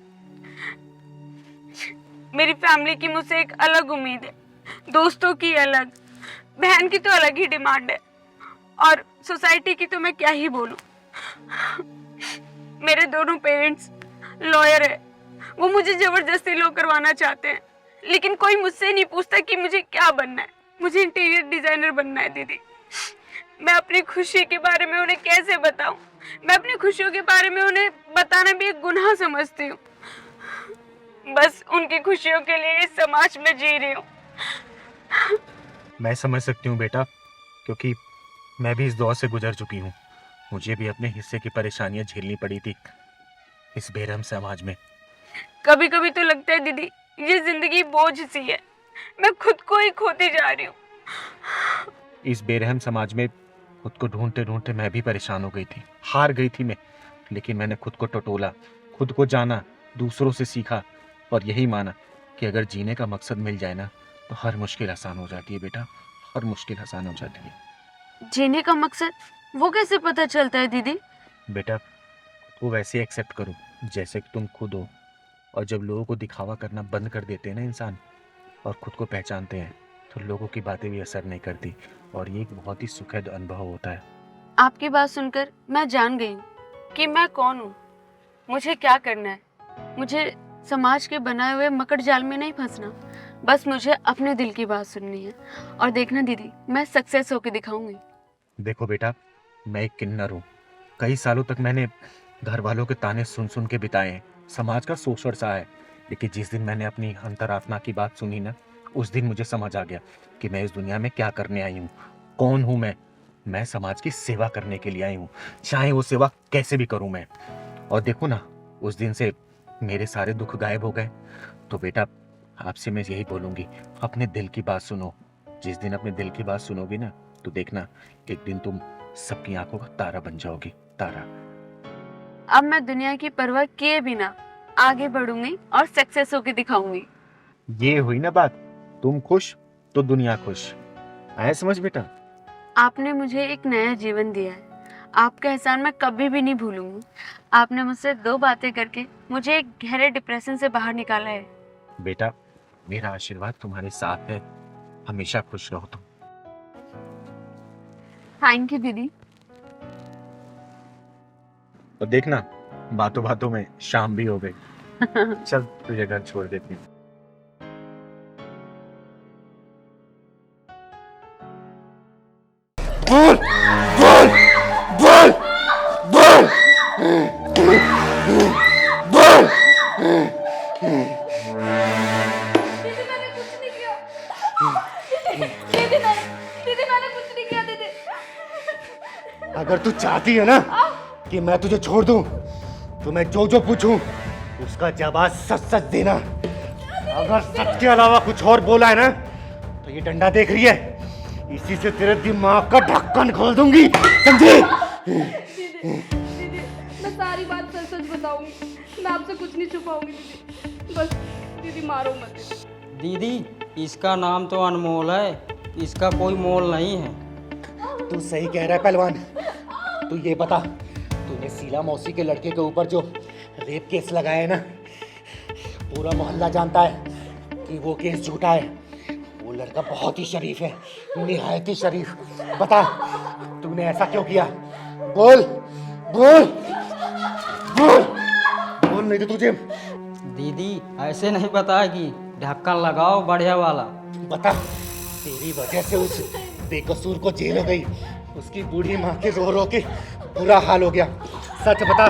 मेरी फैमिली की मुझसे एक अलग उम्मीद है, दोस्तों की अलग, बहन की तो अलग ही डिमांड है, और सोसाइटी की तो मैं क्या ही बोलूं। मेरे दोनों पेरेंट्स लॉयर है, वो मुझे जबरदस्ती लॉ करवाना चाहते हैं, लेकिन कोई मुझसे नहीं पूछता कि मुझे क्या बनना है। मुझे इंटीरियर डिजाइनर बनना है दीदी। मैं अपनी खुशी के बारे में उन्हें कैसे बताऊं? मैं अपनी खुशियों के बारे में उन्हें बताना भी एक गुनाह समझती हूँ। बस उनकी खुशियों के लिए इस समाज में जी रही हूँ। मैं समझ सकती हूँ बेटा, क्योंकि मैं भी इस दौर से गुजर चुकी हूँ। मुझे भी अपने हिस्से की परेशानियां झेलनी पड़ी थी इस बेरहम समाज में। कभी कभी तो लगता है दीदी, ये जिंदगी बोझ सी है, मैं खुद को ही खोती जा रही हूँ। इस बेरहम समाज में खुद को ढूंढते ढूंढते मैं भी परेशान हो गई थी, हार गई थी मैं। लेकिन मैंने खुद को टटोला, खुद को जाना, दूसरों से सीखा और यही माना कि अगर जीने का मकसद मिल जाए ना तो हर मुश्किल आसान हो जाती है बेटा, हर मुश्किल आसान हो जाती है। जीने का मकसद वो कैसे पता चलता है दीदी? बेटा, वो वैसे एक्सेप्ट करो जैसे कि तुम खुद हो, और जब लोगों को दिखावा करना बंद कर देते हैं ना इंसान, और खुद को पहचानते हैं, तो लोगों की बातें भी असर नहीं करती, और ये एक बहुत ही सुखद अनुभव होता है। आपकी बात सुनकर मैं जान गई हूँ कि मैं कौन हूँ, मुझे क्या करना है। मुझे समाज के बनाए हुए मकड़ जाल में नहीं फंसना, बस मुझे अपने दिल की बात सुननी है। और देखना दीदी, मैं सक्सेस होके दिखाऊंगी। देखो बेटा, मैं एक किन्नर हूँ। कई सालों तक मैंने घर वालों के ताने सुन सुन के बिताए हैं, समाज का शोषण सहा है। लेकिन जिस दिन मैंने अपनी अंतरात्मा की बात सुनी ना, उस दिन मुझे समझ आ गया कि मैं इस दुनिया में क्या करने आई हूँ, कौन हूँ मैं समाज की सेवा करने के लिए आई हूँ, चाहे वो सेवा कैसे भी करूँ मैं। और देखो ना, उस दिन से मेरे सारे दुख गायब हो गए। तो बेटा, आपसे मैं यही बोलूंगी, अपने दिल की बात सुनो। जिस दिन अपने दिल की बात सुनोगी ना, तो देखना एक दिन तुम सबकी आंखों का तारा बन जाओगी, तारा। अब मैं दुनिया की परवाह किए बिना आगे बढ़ूंगी और सक्सेस होके दिखाऊंगी। ये हुई ना बात, तुम खुश तो दुनिया खुश। आया समझ बेटा? आपने मुझे एक नया जीवन दिया है, आपका एहसान मैं कभी भी नहीं भूलूंगी। आपने मुझसे 2 बातें करके मुझे एक गहरे डिप्रेशन से बाहर निकाला है। बेटा, मेरा आशीर्वाद तुम्हारे साथ है, हमेशा खुश रहो तुम। थैंक यू दीदी। और देखना, बातों बातों में शाम भी हो गई। चल, तुझे घर छोड़ देती हूँ। बोल बोल बोल बोल बोल। दीदी मैंने कुछ नहीं किया। दीदी मैंने कुछ नहीं किया दीदी। अगर तू चाहती है ना कि मैं तुझे छोड़ दूं, तो मैं जो जो पूछूं उसका जवाब सच सच देना। अगर सच के अलावा कुछ और बोला है ना, तो ये डंडा देख रही है, इसी से तेरे दिमाग का ढक्कन खोल दूंगी, समझी? दीदी मैं सारी बात सच सच बताऊंगी, मैं आपसे कुछ नहीं छुपाऊंगी दीदी। बस दीदी मारो मत। दीदी, इसका नाम तो अनमोल है, इसका कोई मोल नहीं है। तू सही कह रहा है पहलवान। तू ये बता, तूने शीला मौसी के लड़के के ऊपर जो रेप केस लगाया है ना, पूरा मोहल्ला जानता है कि वो केस झूठा है। वो लड़का बहुत ही शरीफ है, निहायत ही शरीफ। बता, तूने ऐसा क्यों किया? बोल बोल बोल बोल, नहीं तो तुझे। दीदी ऐसे नहीं बताएगी, ढक्कन लगाओ बढ़िया वाला। बता, तेरी वजह से उस बेकसूर को जेल हो गई, उसकी बूढ़ी माँ के रो रो के बुरा हाल हो गया। सच बता,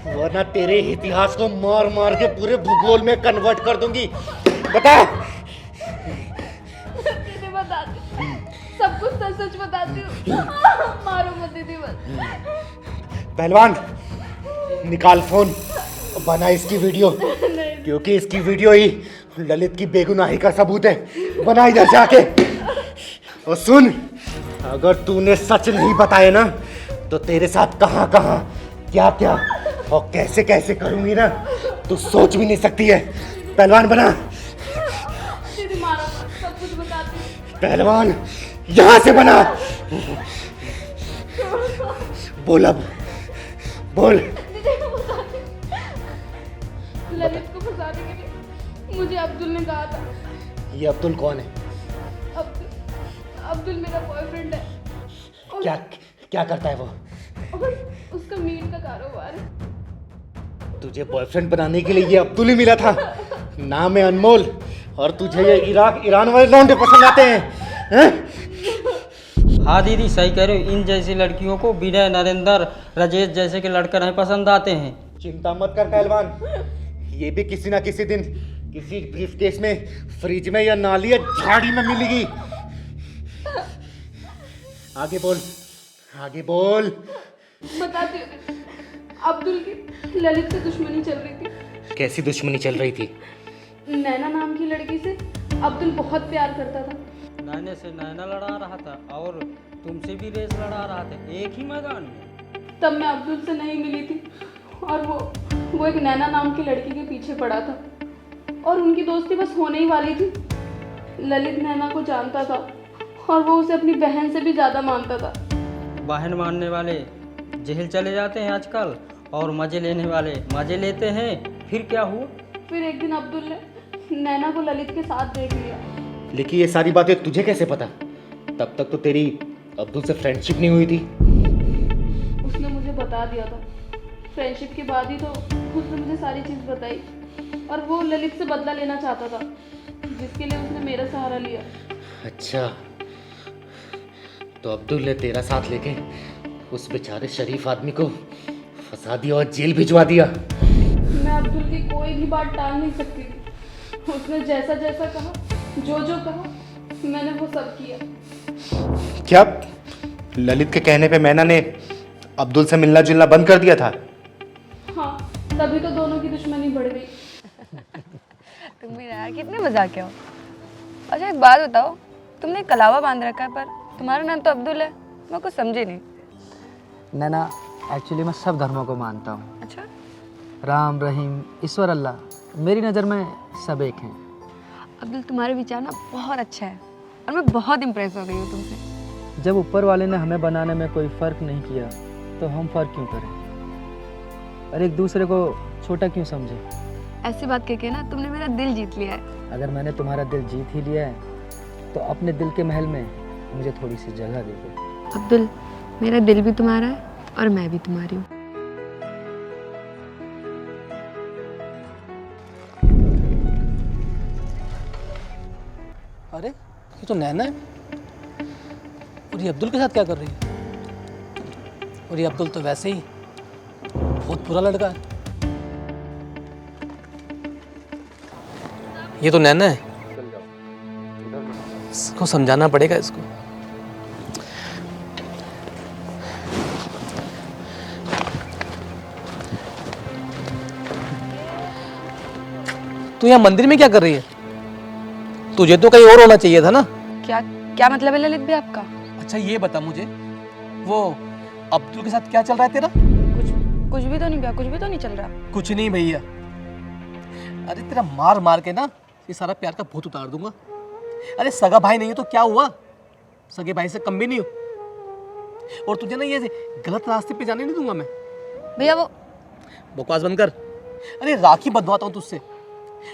वरना तेरे इतिहास को मार मार के पूरे भूगोल में कन्वर्ट कर दूंगी। बता। दीदी बताती हूँ, सब कुछ सच सच बताती हूँ। मारो मत दीदी बस। पहलवान, निकाल फोन, बना इसकी वीडियो, क्योंकि इसकी वीडियो ही ललित की बेगुनाही का सबूत है। बना इधर जाके। और सुन, अगर तूने सच नहीं बताया ना, तो तेरे साथ कहां कहां, क्या क्या और कैसे कैसे करूंगी ना, तू सोच भी नहीं सकती है। पहलवान बना। दीदी मारो मत, सब कुछ बताती हूँ। पहलवान, यहां से बना। बोल अब, बोल। दीदी को बताती हूँ। ललित को फंसाने के लिए मुझे अब्दुल ने कहा था। ये अब्दुल कौन है? अब्दुल मेरा बॉयफ्रेंड है। क्या क्या करता है वो? और उसका मीट का कारोबार है। तुझे बॉयफ्रेंड बनाने के लिए ये अब्दुल ही मिला था। नाम है अनमोल, और तुझे ये इराक ईरान वाले लौंडे पसंद आते हैं? हाँ दीदी सही कह रहे हो, इन जैसी लड़कियों को विनय, नरेंद्र, राजेश जैसे के लड़के नहीं पसंद आते हैं। चिंता मत कर पहलवान, ये भी किसी ना किसी दिन किसी ब्रीफकेस में, फ्रिज में या नाली या झाड़ी में मिलेगी। आगे बोल, आगे बोल। बताती हूँ, अब्दुल की ललित से दुश्मनी चल रही थी। कैसी दुश्मनी चल रही थी? नैना नाम की लड़की से अब्दुल बहुत प्यार करता था। नैने से नैना लड़ा रहा था और तुमसे भी रेस लड़ा रहा था, एक ही मैदान में। तब मैं अब्दुल से नहीं मिली थी, और वो एक नैना नाम की लड़की के पीछे पड़ा था, और उनकी दोस्ती बस होने ही वाली थी। ललित नैना को जानता था, और वो उसे अपनी बहन से भी ज़्यादा मानता था। बहन मानने वाले जेल चले जाते हैं आजकल, और मजे लेने वाले मजे लेते हैं। फिर क्या हुआ? फिर एक दिन अब्दुल ने नैना को ललित के साथ देख लिया। लेकिन ये सारी बातें तुझे कैसे पता? तब तक तो तेरी अब्दुल से फ्रेंडशिप नहीं हुई थी। उसने मुझे बता दिया था। फ्रेंडशिप के बाद ही तो उसने मुझे सारी चीज़ बताई, और वो ललित से बदला लेना चाहता था, जिसके लिए उसने मेरा सहारा लिया। अच्छा, तो अब्दुल ने तेरा साथ लेके उस बेचारे शरीफ आदमी को फंसा दिया और जेल भिजवा दिया। मैं अब्दुल की कोई भी बात टाल नहीं सकती थी। उसने जैसा जैसा कहा, जो जो कहा, मैंने वो सब किया। क्या ललित के कहने पे मैना ने अब्दुल से मिलना जुलना बंद कर दिया था? हाँ, तभी तो दोनों की दुश्मनी बढ़ गई। तुम भी यार कितने मजाक हो। अच्छा एक बात बताओ, तुमने कलावा बांध रखा है पर तुम्हारा नाम तो अब्दुल है, मैं कुछ समझी नहीं। नैना, एक्चुअली मैं सब धर्मों को मानता हूँ। अच्छा, राम, रहीम, ईश्वर, अल्लाह, मेरी नज़र में सब एक हैं। अब्दुल तुम्हारे विचार ना बहुत अच्छा है, और मैं बहुत इम्प्रेस हो गई हूँ तुमसे। जब ऊपर वाले ने हमें बनाने में कोई फ़र्क नहीं किया, तो हम फ़र्क क्यों करें और एक दूसरे को छोटा क्यों समझें? ऐसी बात कह के ना तुमने मेरा दिल जीत लिया है। अगर मैंने तुम्हारा दिल जीत ही लिया है, तो अपने दिल के महल में मुझे थोड़ी सी जगह दे दो। अब्दुल, मेरा दिल भी तुम्हारा है और मैं भी तुम्हारी हूँ। अरे ये तो नैना है, और ये अब्दुल के साथ क्या कर रही है? और ये अब्दुल तो वैसे ही बहुत बुरा लड़का है। ये तो नैना है, इसको समझाना पड़ेगा इसको। तू यहाँ मंदिर में क्या कर रही है? तुझे तो कहीं और होना चाहिए था ना। क्या क्या मतलब है ललित भी आपका? अच्छा ये बता मुझे, वो अब्दुल के साथ क्या चल रहा है तेरा? कुछ भी तो नहीं भैया, कुछ भी तो नहीं चल रहा। कुछ नहीं भैया, अरे तेरा मार मार के ना ये सारा प्यार का भूत उतार दूंगा। अरे सगा भाई नहीं हो तो क्या हुआ, सगे भाई से कम भी नहीं हो। और तुझे ना ये गलत रास्ते पे जाने नहीं दूंगा मैं। भैया वो बकवास बंद कर। अरे राखी बंधवाता हूँ तुझसे,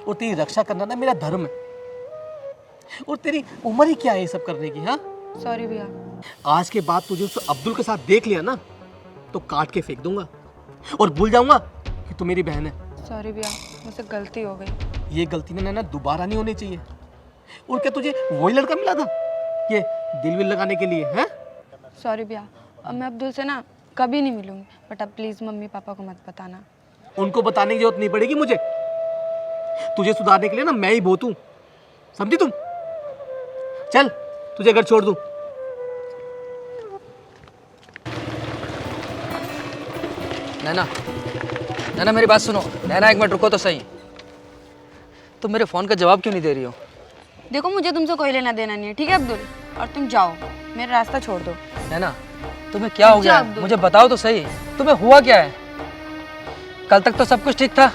और तेरी रक्षा करना ना मेरा धर्म है। और तेरी उम्र ही क्या है ये सब करने की? हाँ सॉरी भैया। आज के बाद तुझे उस अब्दुल के साथ देख लिया ना तो काट के फेंक दूंगा और भूल जाऊंगा कि तू मेरी बहन है। सॉरी भैया, मुझसे गलती हो गई। ये गलती ना नैना दोबारा नहीं होनी चाहिए। और क्या तुझे वही लड़का मिला था ये दिल विल लगाने के लिए? हैं? सॉरी भैया, अब मैं अब्दुल से ना कभी नहीं मिलूंगी, बट अब प्लीज मम्मी पापा को मत बताना। उनको बताने की जरूरत नहीं पड़ेगी मुझे। तुझे सुधारने के लिए ना मैं ही बहुत हूँ, समझी तुम? चल तुझे घर छोड़ दूं। नैना, नैना मेरी बात सुनो। नैना एक मिनट रुको तो सही। तुम मेरे फ़ोन का जवाब क्यों नहीं दे रही हो? देखो मुझे तुमसे कोई लेना देना नहीं है, ठीक है अब्दुल? और तुम जाओ, मेरा रास्ता छोड़ दो। नैना तुम्हें क्या हो गया है? अब्दुल। मुझे बताओ तो सही, तुम्हें हुआ क्या है? कल तक तो सब कुछ ठीक था,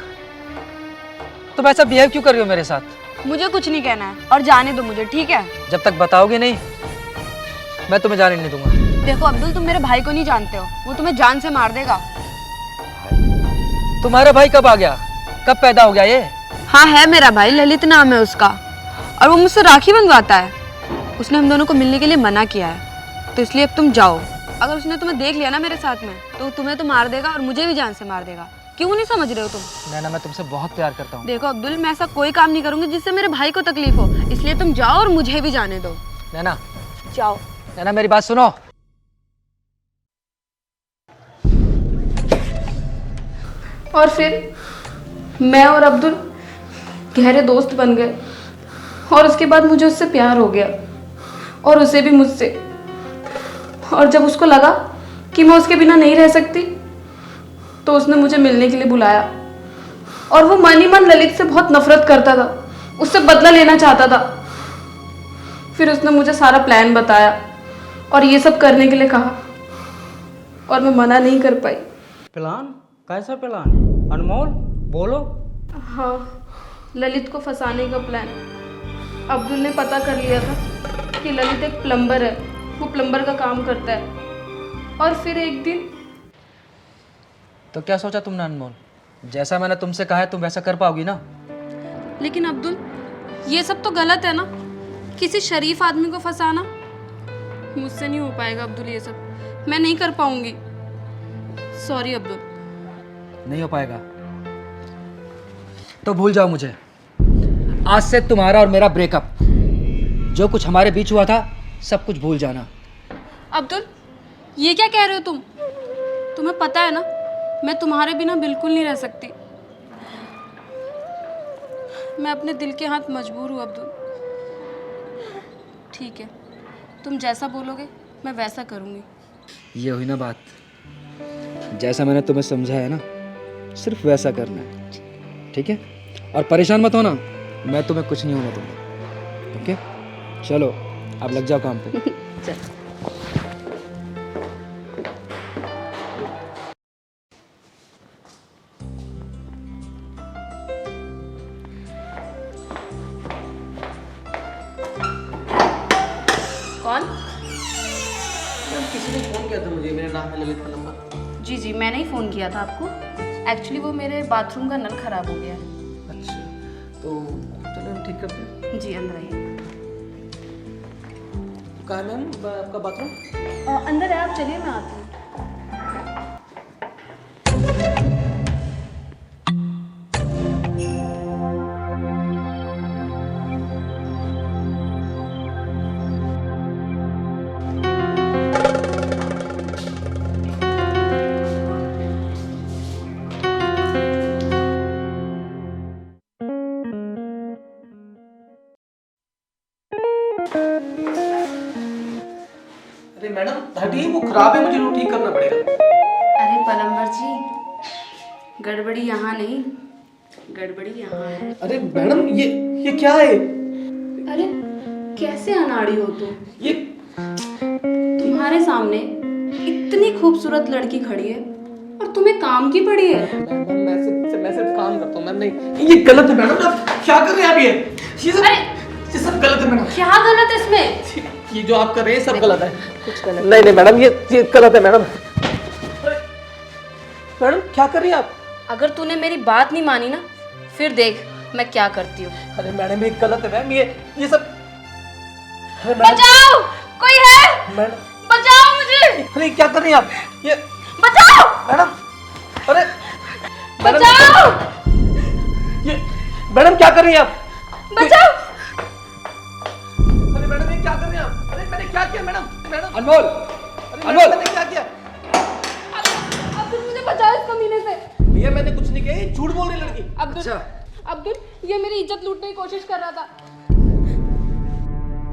तुम ऐसा बिहेव क्यों कर रही हो मेरे साथ? मुझे कुछ नहीं कहना है और जाने दो मुझे, ठीक है? जब तक बताओगे नहीं मैं तुम्हें जाने नहीं दूंगा। देखो अब्दुल, तुम मेरे भाई को नहीं जानते हो, वो तुम्हें जान से मार देगा। तुम्हारा भाई कब आ गया? कब पैदा हो गया ये? हाँ है मेरा भाई, ललित नाम है उसका, और वो मुझसे राखी बंधवाता है। उसने हम दोनों को मिलने के लिए मना किया है, तो इसलिए अब तुम जाओ। अगर उसने तुम्हें देख लिया ना मेरे साथ में, तो तुम्हें तो मार देगा और मुझे भी जान से मार देगा। क्यों नहीं समझ रहे हो तुम? नैना मैं तुमसे बहुत प्यार करता हूँ। देखो अब्दुल, मैं ऐसा कोई काम नहीं करूंगी जिससे मेरे भाई को तकलीफ हो, इसलिए तुम जाओ और मुझे भी जाने दो। नैना, जाओ। नैना मेरी बात सुनो। और फिर मैं और अब्दुल गहरे दोस्त बन गए, और उसके बाद मुझे उससे प्यार हो गया और उसे भी मुझसे। और जब उसको लगा कि मैं उसके बिना नहीं रह सकती, तो उसने मुझे मिलने के लिए बुलाया। और वो मन ही मन ललित से बहुत नफरत करता था, उससे बदला लेना चाहता था। फिर उसने मुझे सारा प्लान बताया और ये सब करने के लिए कहा, और मैं मना नहीं कर पाई। प्लान? कैसा प्लान? अनमोल बोलो। हाँ, ललित को फंसाने का प्लान। अब्दुल ने पता कर लिया था कि ललित एक प्लम्बर है, वो प्लम्बर का काम करता है। और फिर एक दिन तो क्या सोचा तुमने अनमोल? जैसा मैंने तुमसे कहा है तुम वैसा कर पाओगी ना? लेकिन अब्दुल, ये सब तो गलत है ना, किसी शरीफ आदमी को फंसाना। मुझसे नहीं हो पाएगा अब्दुल, ये सब मैं नहीं कर पाऊंगी। सॉरी अब्दुल। नहीं हो पाएगा तो भूल जाओ मुझे। आज से तुम्हारा और मेरा ब्रेकअप, जो कुछ हमारे बीच हुआ था सब कुछ भूल जाना। अब्दुल, ये क्या कह रहे हो तुम? तुम्हें पता है ना, मैं तुम्हारे बिना बिल्कुल नहीं रह सकती। मैं अपने दिल के हाथ मजबूर हूँ अब्दुल। ठीक है, तुम जैसा बोलोगे मैं वैसा करूँगी। ये हुई ना बात। जैसा मैंने तुम्हें समझाया ना, सिर्फ वैसा करना है, ठीक है? और परेशान मत होना, मैं तुम्हें कुछ नहीं होने दूंगा। ओके, चलो अब लग जाओ काम पे। चल। कौन? किसी ने फोन किया था मुझे, मेरा नाम है ललित का नंबर। जी जी, मैंने ही फ़ोन किया था आपको। एक्चुअली वो मेरे बाथरूम का नल खराब हो गया है। अच्छा, तो चलो हम ठीक करते हैं। जी, अंदर आइए। कहाँ है मैम आपका बाथरूम? अंदर है, आप चलिए, मैं आती हूँ। अरे मैडम हटिए, वो खराब है, मुझे वो ठीक करना पड़ेगा। अरे प्लम्बर जी, गड़बड़ी यहाँ नहीं, गड़बड़ी यहाँ है। अरे मैडम ये क्या है? अरे कैसे अनाड़ी हो तुम? ये तुम्हारे सामने इतनी खूबसूरत लड़की खड़ी है और तुम्हें काम की पड़ी है। मैडम मैं सिर्फ काम करता हूँ मैम। नहीं, ये गलत है मैडम, आप क्या कर रहे हैं आप? ये सब गलत है मैडम। क्या गलत है इसमें? ये जो आप कर रहे हैं सब गलत है। कुछ गलत नहीं मैडम, ये गलत है मैडम। मैडम क्या कर रही हैं आप? अगर तूने मेरी बात नहीं मानी ना, फिर देख मैं क्या करती हूँ। अरे मैडम ये गलत है मैम, ये सब। बचाओ, कोई है? मैडम बचाओ मुझे। अरे क्या कर रही हैं आप? ये बचाओ मैडम, अरे बचाओ। मैडम क्या कर रही हैं आप? बचाओ। अरे मैडम ये क्या कर रहे हैं आप? अरे मैंने क्या किया मैडम? मैडम अनमोल, अरे अनमोल! मैंने क्या किया? अब्दुल मुझे बचाओ इस कमीने से। भैया मैंने कुछ नहीं किया, ये झूठ बोल रही लड़की। अब्दुल अब्दुल ये मेरी इज्जत लूटने की कोशिश कर रहा था।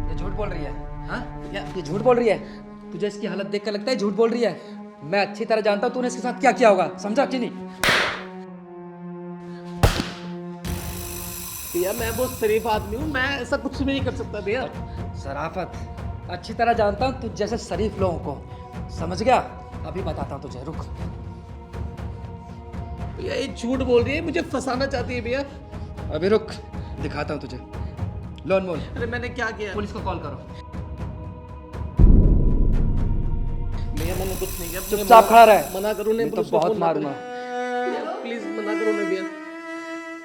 ये झूठ बोल रही है, हाँ? ये झूठ बोल रही है। तुझे इसकी हालत देख कर लगता है झूठ बोल रही है। मैं अच्छी तरह जानता हूँ तूने इसके साथ क्या किया होगा, समझा कि नहीं? भैया मैं बहुत शरीफ आदमी हूँ, मैं ऐसा कुछ भी नहीं कर सकता भैया। शराफत, अच्छी तरह जानता हूँ तुझ जैसे शरीफ लोगों को, समझ गया? अभी बताता हूँ तुझे, रुक। भैया ये झूठ बोल रही है, मुझे फंसाना चाहती है भैया। अभी रुक, दिखाता हूँ तुझे। लो अनमोल, अरे मैंने क्या किया? पुलिस को कॉल करो। भैया मैंने कुछ नहीं किया। चुपचाप खड़ा रहे, मना करो नहीं, नहीं तो पुलिस को बहुत फोन ना मारूंगा। करो। प्लीज मना करो ना भैया।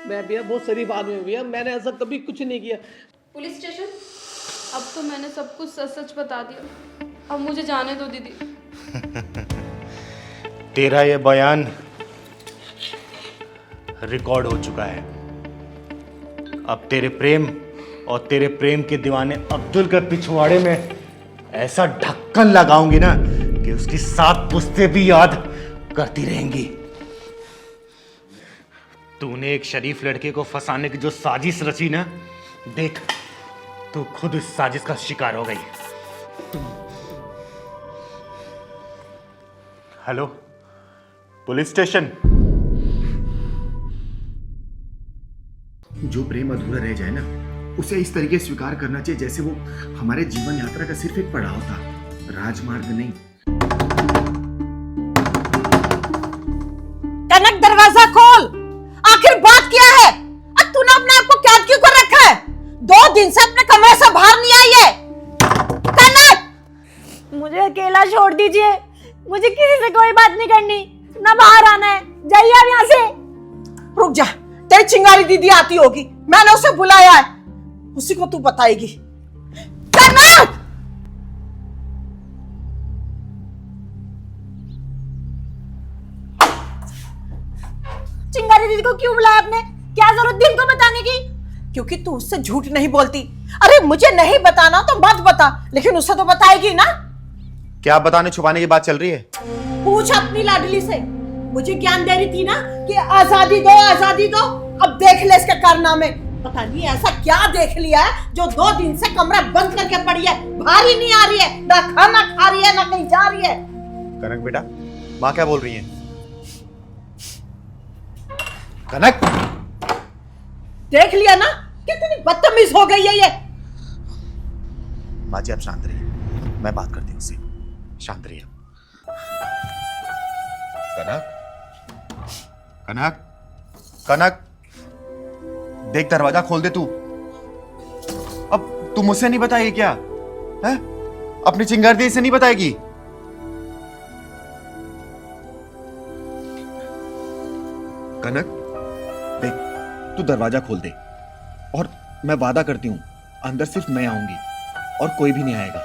मैं भैया बहुत शरीफ आदमी हूँ भैया, मैंने ऐसा कभी कुछ नहीं किया। पुलिस स्टेशन, अब तो मैंने सब कुछ सच सच बता दिया, अब मुझे जाने दो दीदी। तेरा ये बयान रिकॉर्ड हो चुका है। अब तेरे प्रेम और तेरे प्रेम के दीवाने अब्दुल के पिछवाड़े में ऐसा ढक्कन लगाऊंगी ना कि उसकी 7 पुश्तें भी याद करती रहेंगी। तूने एक शरीफ लड़के को फंसाने की जो साजिश रची ना, देख तू खुद इस साजिश का शिकार हो गई। Hello police station. जो प्रेम अधूरा रह जाए ना, उसे इस तरीके स्वीकार करना चाहिए जैसे वो हमारे जीवन यात्रा का सिर्फ एक पड़ाव था, राजमार्ग नहीं। कनक दरवाजा खोल, आखिर बात क्या है? अब तूने अपने आप को कैद क्यों कर रखा है? 2 दिन से अपने कमरे से बाहर नहीं आई है। कनक, मुझे अकेला छोड़ दीजिए, मुझे किसी से कोई बात नहीं करनी, ना बाहर आना है, जाइए आप यहाँ से। रुक जा, तेरी चिंगारी दीदी आती होगी, मैंने उसे बुलाया है, उसी को तू बताएगी। कनक! चिंगारी दीदी को क्यों बुलाया आपने? क्या जरूरत थी उनको बताने की? क्योंकि तू उससे झूठ नहीं बोलती। अरे मुझे नहीं बताना तो मत बता, लेकिन उसे तो बताएगी ना। क्या बताने छुपाने की बात चल रही है? पूछ अपनी लाडली से, मुझे ज्ञान दे रही थी ना कि आजादी दो आजादी दो। अब देख ले इसके कारनामे, पता नहीं ऐसा क्या देख लिया है जो 2 दिन से कमरा बंद करके पड़ी है, बाहर ही नहीं आ रही है, ना खाना खा रही है ना कहीं जा रही है। कनक बेटा, माँ क्या बोल रही है? कनक, देख लिया ना कितनी बदतमीज हो गई है ये। माँ जी आप शांत रहिए, मैं बात करती हूँ उससे, शांत रहिए। कनक, कनक, कनक, देख दरवाजा खोल दे तू। अब तू मुझसे नहीं बताएगी क्या? है? अपनी चिंगारी से नहीं बताएगी? कनक देख, तू दरवाजा खोल दे और मैं वादा करती हूं अंदर सिर्फ मैं आऊंगी और कोई भी नहीं आएगा।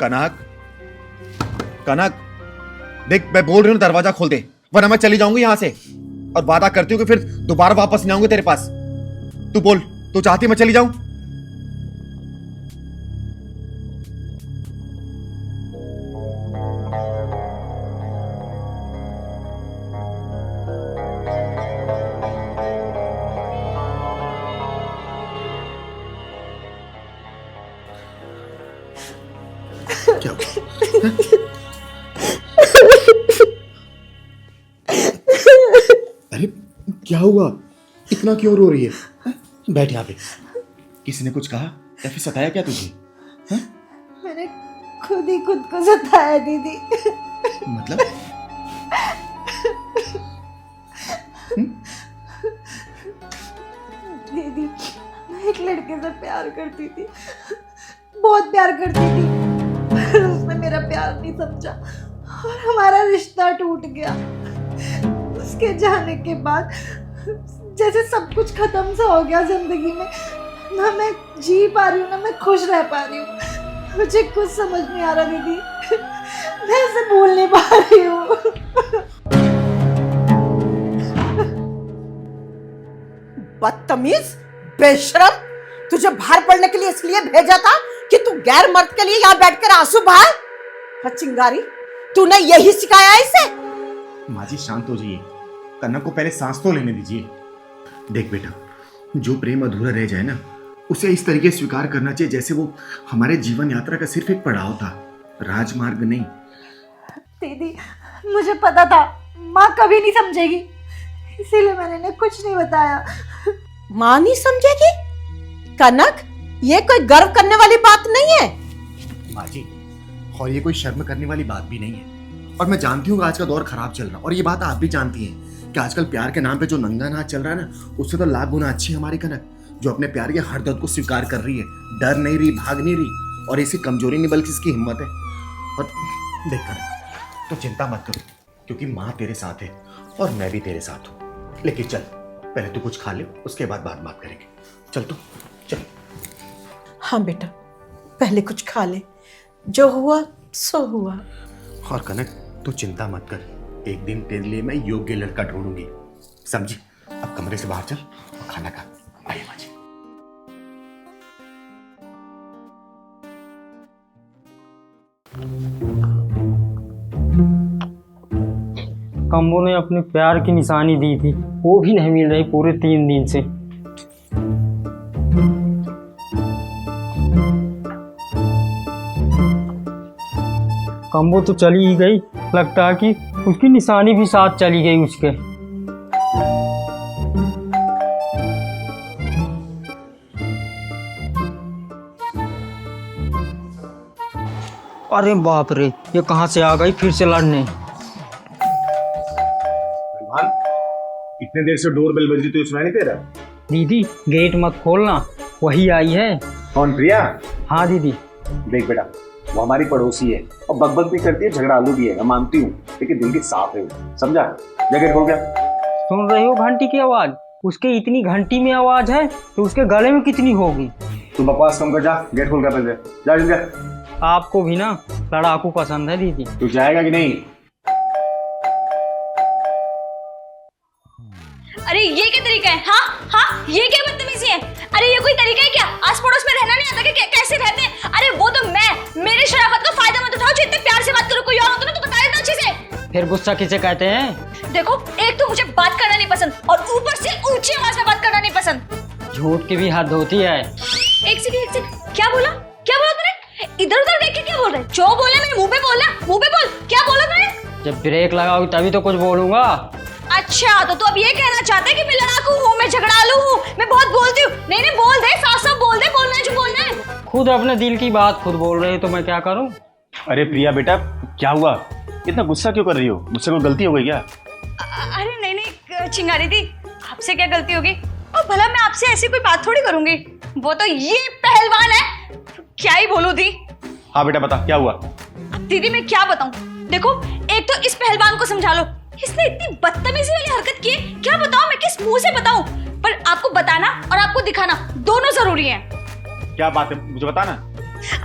कनक, कनक देख, मैं बोल रही हूँ दरवाजा खोल दे, वरना मैं चली जाऊंगी यहां से और वादा करती हूँ कि फिर दोबारा वापस नहीं आऊंगी तेरे पास। तू बोल, तू चाहती मैं चली जाऊं? क्या अरे क्या हुआ? इतना क्यों रो रही है? बैठ यहाँ पे। किसी ने कुछ कहा या फिर सताया क्या तुझे? मैंने खुद ही खुद को सताया दीदी। मतलब? दीदी मैं एक लड़के से प्यार करती थी, बहुत प्यार करती थी, पर उसने मेरा प्यार नहीं समझा और हमारा रिश्ता टूट गया। उसके जाने के बाद जैसे सब कुछ खत्म सा हो गया जिंदगी में, ना मैं जी पा रही हूँ ना मैं खुश रह पा रही हूँ। मुझे कुछ समझ नहीं आ रहा दीदी, मैं उसे भूल नहीं पा रही हूँ। बदतमीज, बेशरम, तुझे बाहर पढ़ने के लिए इसलिए भेजा था कि तू गैर मर्द के लिए यहाँ बैठकर आंसू बहाए। चिंगारी, तूने यही सिखाया है इसे? माँ जी शांत हो जाइए, कनक को पहले सांस तो लेने दीजिए। देख बेटा, जो प्रेम अधूरा रह जाए ना, उसे इस तरीके स्वीकार करना चाहिए जैसे वो हमारे जीवन यात्रा का सिर्फ एक पड़ाव था, राजमार्ग नहीं। दीदी, मुझे पता था माँ कभी नहीं समझेगी, इसीलिए मैंने इन्हें कुछ नहीं बताया। माँ नहीं समझेगी? कनक, ये कोई गर्व करने वाली बात नहीं है। माँ जी, और ये कोई शर्म करने वाली बात भी नहीं है। और मैं जानती हूँ कि आज का दौर खराब चल रहा है, और ये बात आप भी जानती हैं कि आजकल प्यार के नाम पे जो नंगा नाच चल रहा है ना, उससे तो लाख गुना अच्छी है हमारी कनक, जो अपने प्यार के हर दर्द को स्वीकार कर रही है, डर नहीं रही, भाग नहीं रही। और इसकी कमजोरी नहीं बल्कि इसकी हिम्मत है। और देख कनक, तो चिंता मत करो, क्योंकि माँ तेरे साथ है और मैं भी तेरे साथ हूँ। लेकिन चल, पहले तू कुछ खा ले, उसके बाद बात करेंगे। चल तू चल। हाँ बेटा, पहले कुछ खा ले, जो हुआ सो हुआ। और कनक, तू चिंता मत कर, एक दिन तेरे लिए मैं योग्य लड़का ढूंढूंगी, समझी? अब कमरे से बाहर चल और खाना खा। आइए माँ जी। कम्बो ने अपने प्यार की निशानी दी थी, वो भी नहीं मिल रही पूरे 3 दिन से। कम्बो तो चली ही गई, लगता है कि उसकी निशानी भी साथ चली गई उसके। अरे बाप रे, ये कहाँ से आ गई फिर से लड़ने। इतने देर से डोर बेल बज रही, तो सुनाई नहीं दे रहा? दीदी गेट मत खोलना, वही आई है। कौन, प्रिया? हाँ दीदी। देख बेटा, वो हमारी पड़ोसी है और बकबक भी करती है, झगड़ालू भी है, मैं मानती हूँ, लेकिन दिल की साफ है वो, समझा? जगह खोल गया। सुन रहे हो घंटी की आवाज? उसके इतनी घंटी में आवाज है तो उसके गले में कितनी होगी। तू बकवास कम कर, जा गेट खोल कर पहले, जा जल्दी। आपको भी ना लड़ाकू पसंद है दीदी। तू जाएगा कि नहीं? अरे ये क्या तरीका है? हाँ हाँ, ये क्या बदतमीजी है? अरे ये कोई तरीका है क्या? आस पड़ोस में रहना नहीं आता क्या? कैसे रहते हैं? अरे वो तो मैं, मेरे शराफत का फायदा मत उठाओ, जितने प्यार से बात करो, कोई और होता ना तो बता देना अच्छे से। फिर गुस्सा किसे कहते हैं? देखो, एक तो मुझे बात करना नहीं पसंद और ऊपर से ऊंची आवाज में बात करना नहीं पसंद। झूठ की भी हद होती है। एक सेकंड, क्या बोला? क्या बोला तूने? इधर उधर देख के क्या बोल रहे? जो बोला मेरे मुंह पे बोलना, मुंह पे बोल। क्या बोला तूने? जब ब्रेक लगाओगी तभी तो कुछ बोलूंगा। अच्छा, तो तू अब ये कहना चाहता है कि मैं लड़ाकू हूँ, मैं झगड़ालू हूँ, मैं बहुत बोलती हूँ? नहीं नहीं, बोल दे, साफ साफ बोल दे, बोलना है जो बोलना है। खुद अपने दिल की बात खुद बोल रहे हो तो मैं क्या करूँ? अरे प्रिया बेटा, क्या हुआ? इतना गुस्सा क्यों कर रही हो? मुझसे कोई गलती हो गई क्या? अरे नहीं नहीं चिंगारी दी, आपसे क्या गलती होगी? और भला मैं आपसे ऐसी कोई बात थोड़ी करूंगी, वो तो ये पहलवान है, क्या ही बोलूं दी। हाँ बेटा बता, क्या हुआ? अब दीदी मैं क्या बताऊं? देखो, एक तो इस पहलवान को समझा लो, इसने इतनी बदतमीजी वाली हरकत की है, क्या बताऊं मैं, किस मुंह से बताऊं? पर आपको बताना और आपको दिखाना दोनों जरूरी है। क्या बात है, मुझे बताना।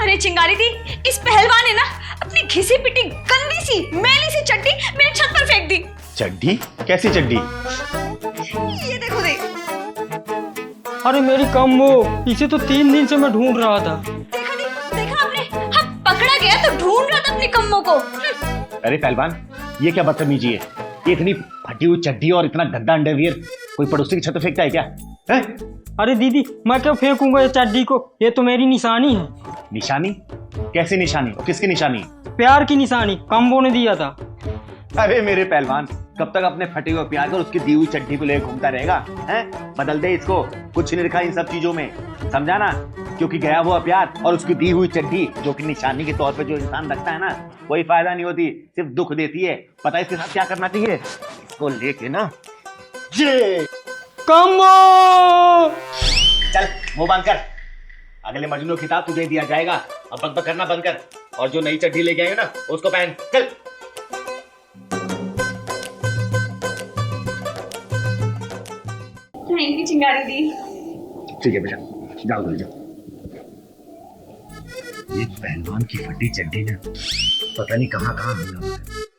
अरे चिंगारी दी, इस पहलवान ने ना अपनी घिसी पिटी गंदी सी मैली सी चड्डी मेरे छत पर फेंक दी। चड्डी? कैसी चड्डी? ये देखो देख। अरे मेरी कम्बो, इसे तो 3 दिन से मैं ढूंढ रहा था। देखा आपने? हाँ, पकड़ा गया तो ढूंढ रहा था अपनी कम्मों को। अरे पहलवान, ये क्या बदतमीजी है? ये इतनी फटी हुई चड्डी और इतना गंदा अंडरवियर कोई पड़ोसी की छत पे फेंकता है क्या? है? अरे दीदी, मैं क्यों फेंकूंगा ये चड्डी को? ये तो मेरी निशानी है। निशानी? कैसी निशानी? किसकी निशानी? प्यार की निशानी, कम्बो ने दिया था। अरे मेरे पहलवान, कब तक अपने फटे हुए प्यार को उसकी दी हुई चड्डी को लेकर घूमता रहेगा? हैं? बदल दे इसको, कुछ नहीं रखा इन सब चीजों में, समझा ना? क्योंकि गया हुआ प्यार और उसकी दी हुई चड्डी जो कि निशानी के तौर पे जो इंसान रखता है ना, कोई फायदा नहीं होती, सिर्फ दुख देती है। पता है इसके साथ क्या करना चाहिए? इसको लेके ना ये कम्बो, चल मुंह बंद कर, अगले मजनू खिताब तुझे दिया जाएगा। अब बकबक करना बंद कर और जो नई चड्डी लेके आए ना उसको पहन। चल थैंक यू चिंगारी दी। ठीक है बेटा, जाओ जाओ। ये पहलवान की फटी चड्डी ना पता नहीं कहाँ कहाँ मिला।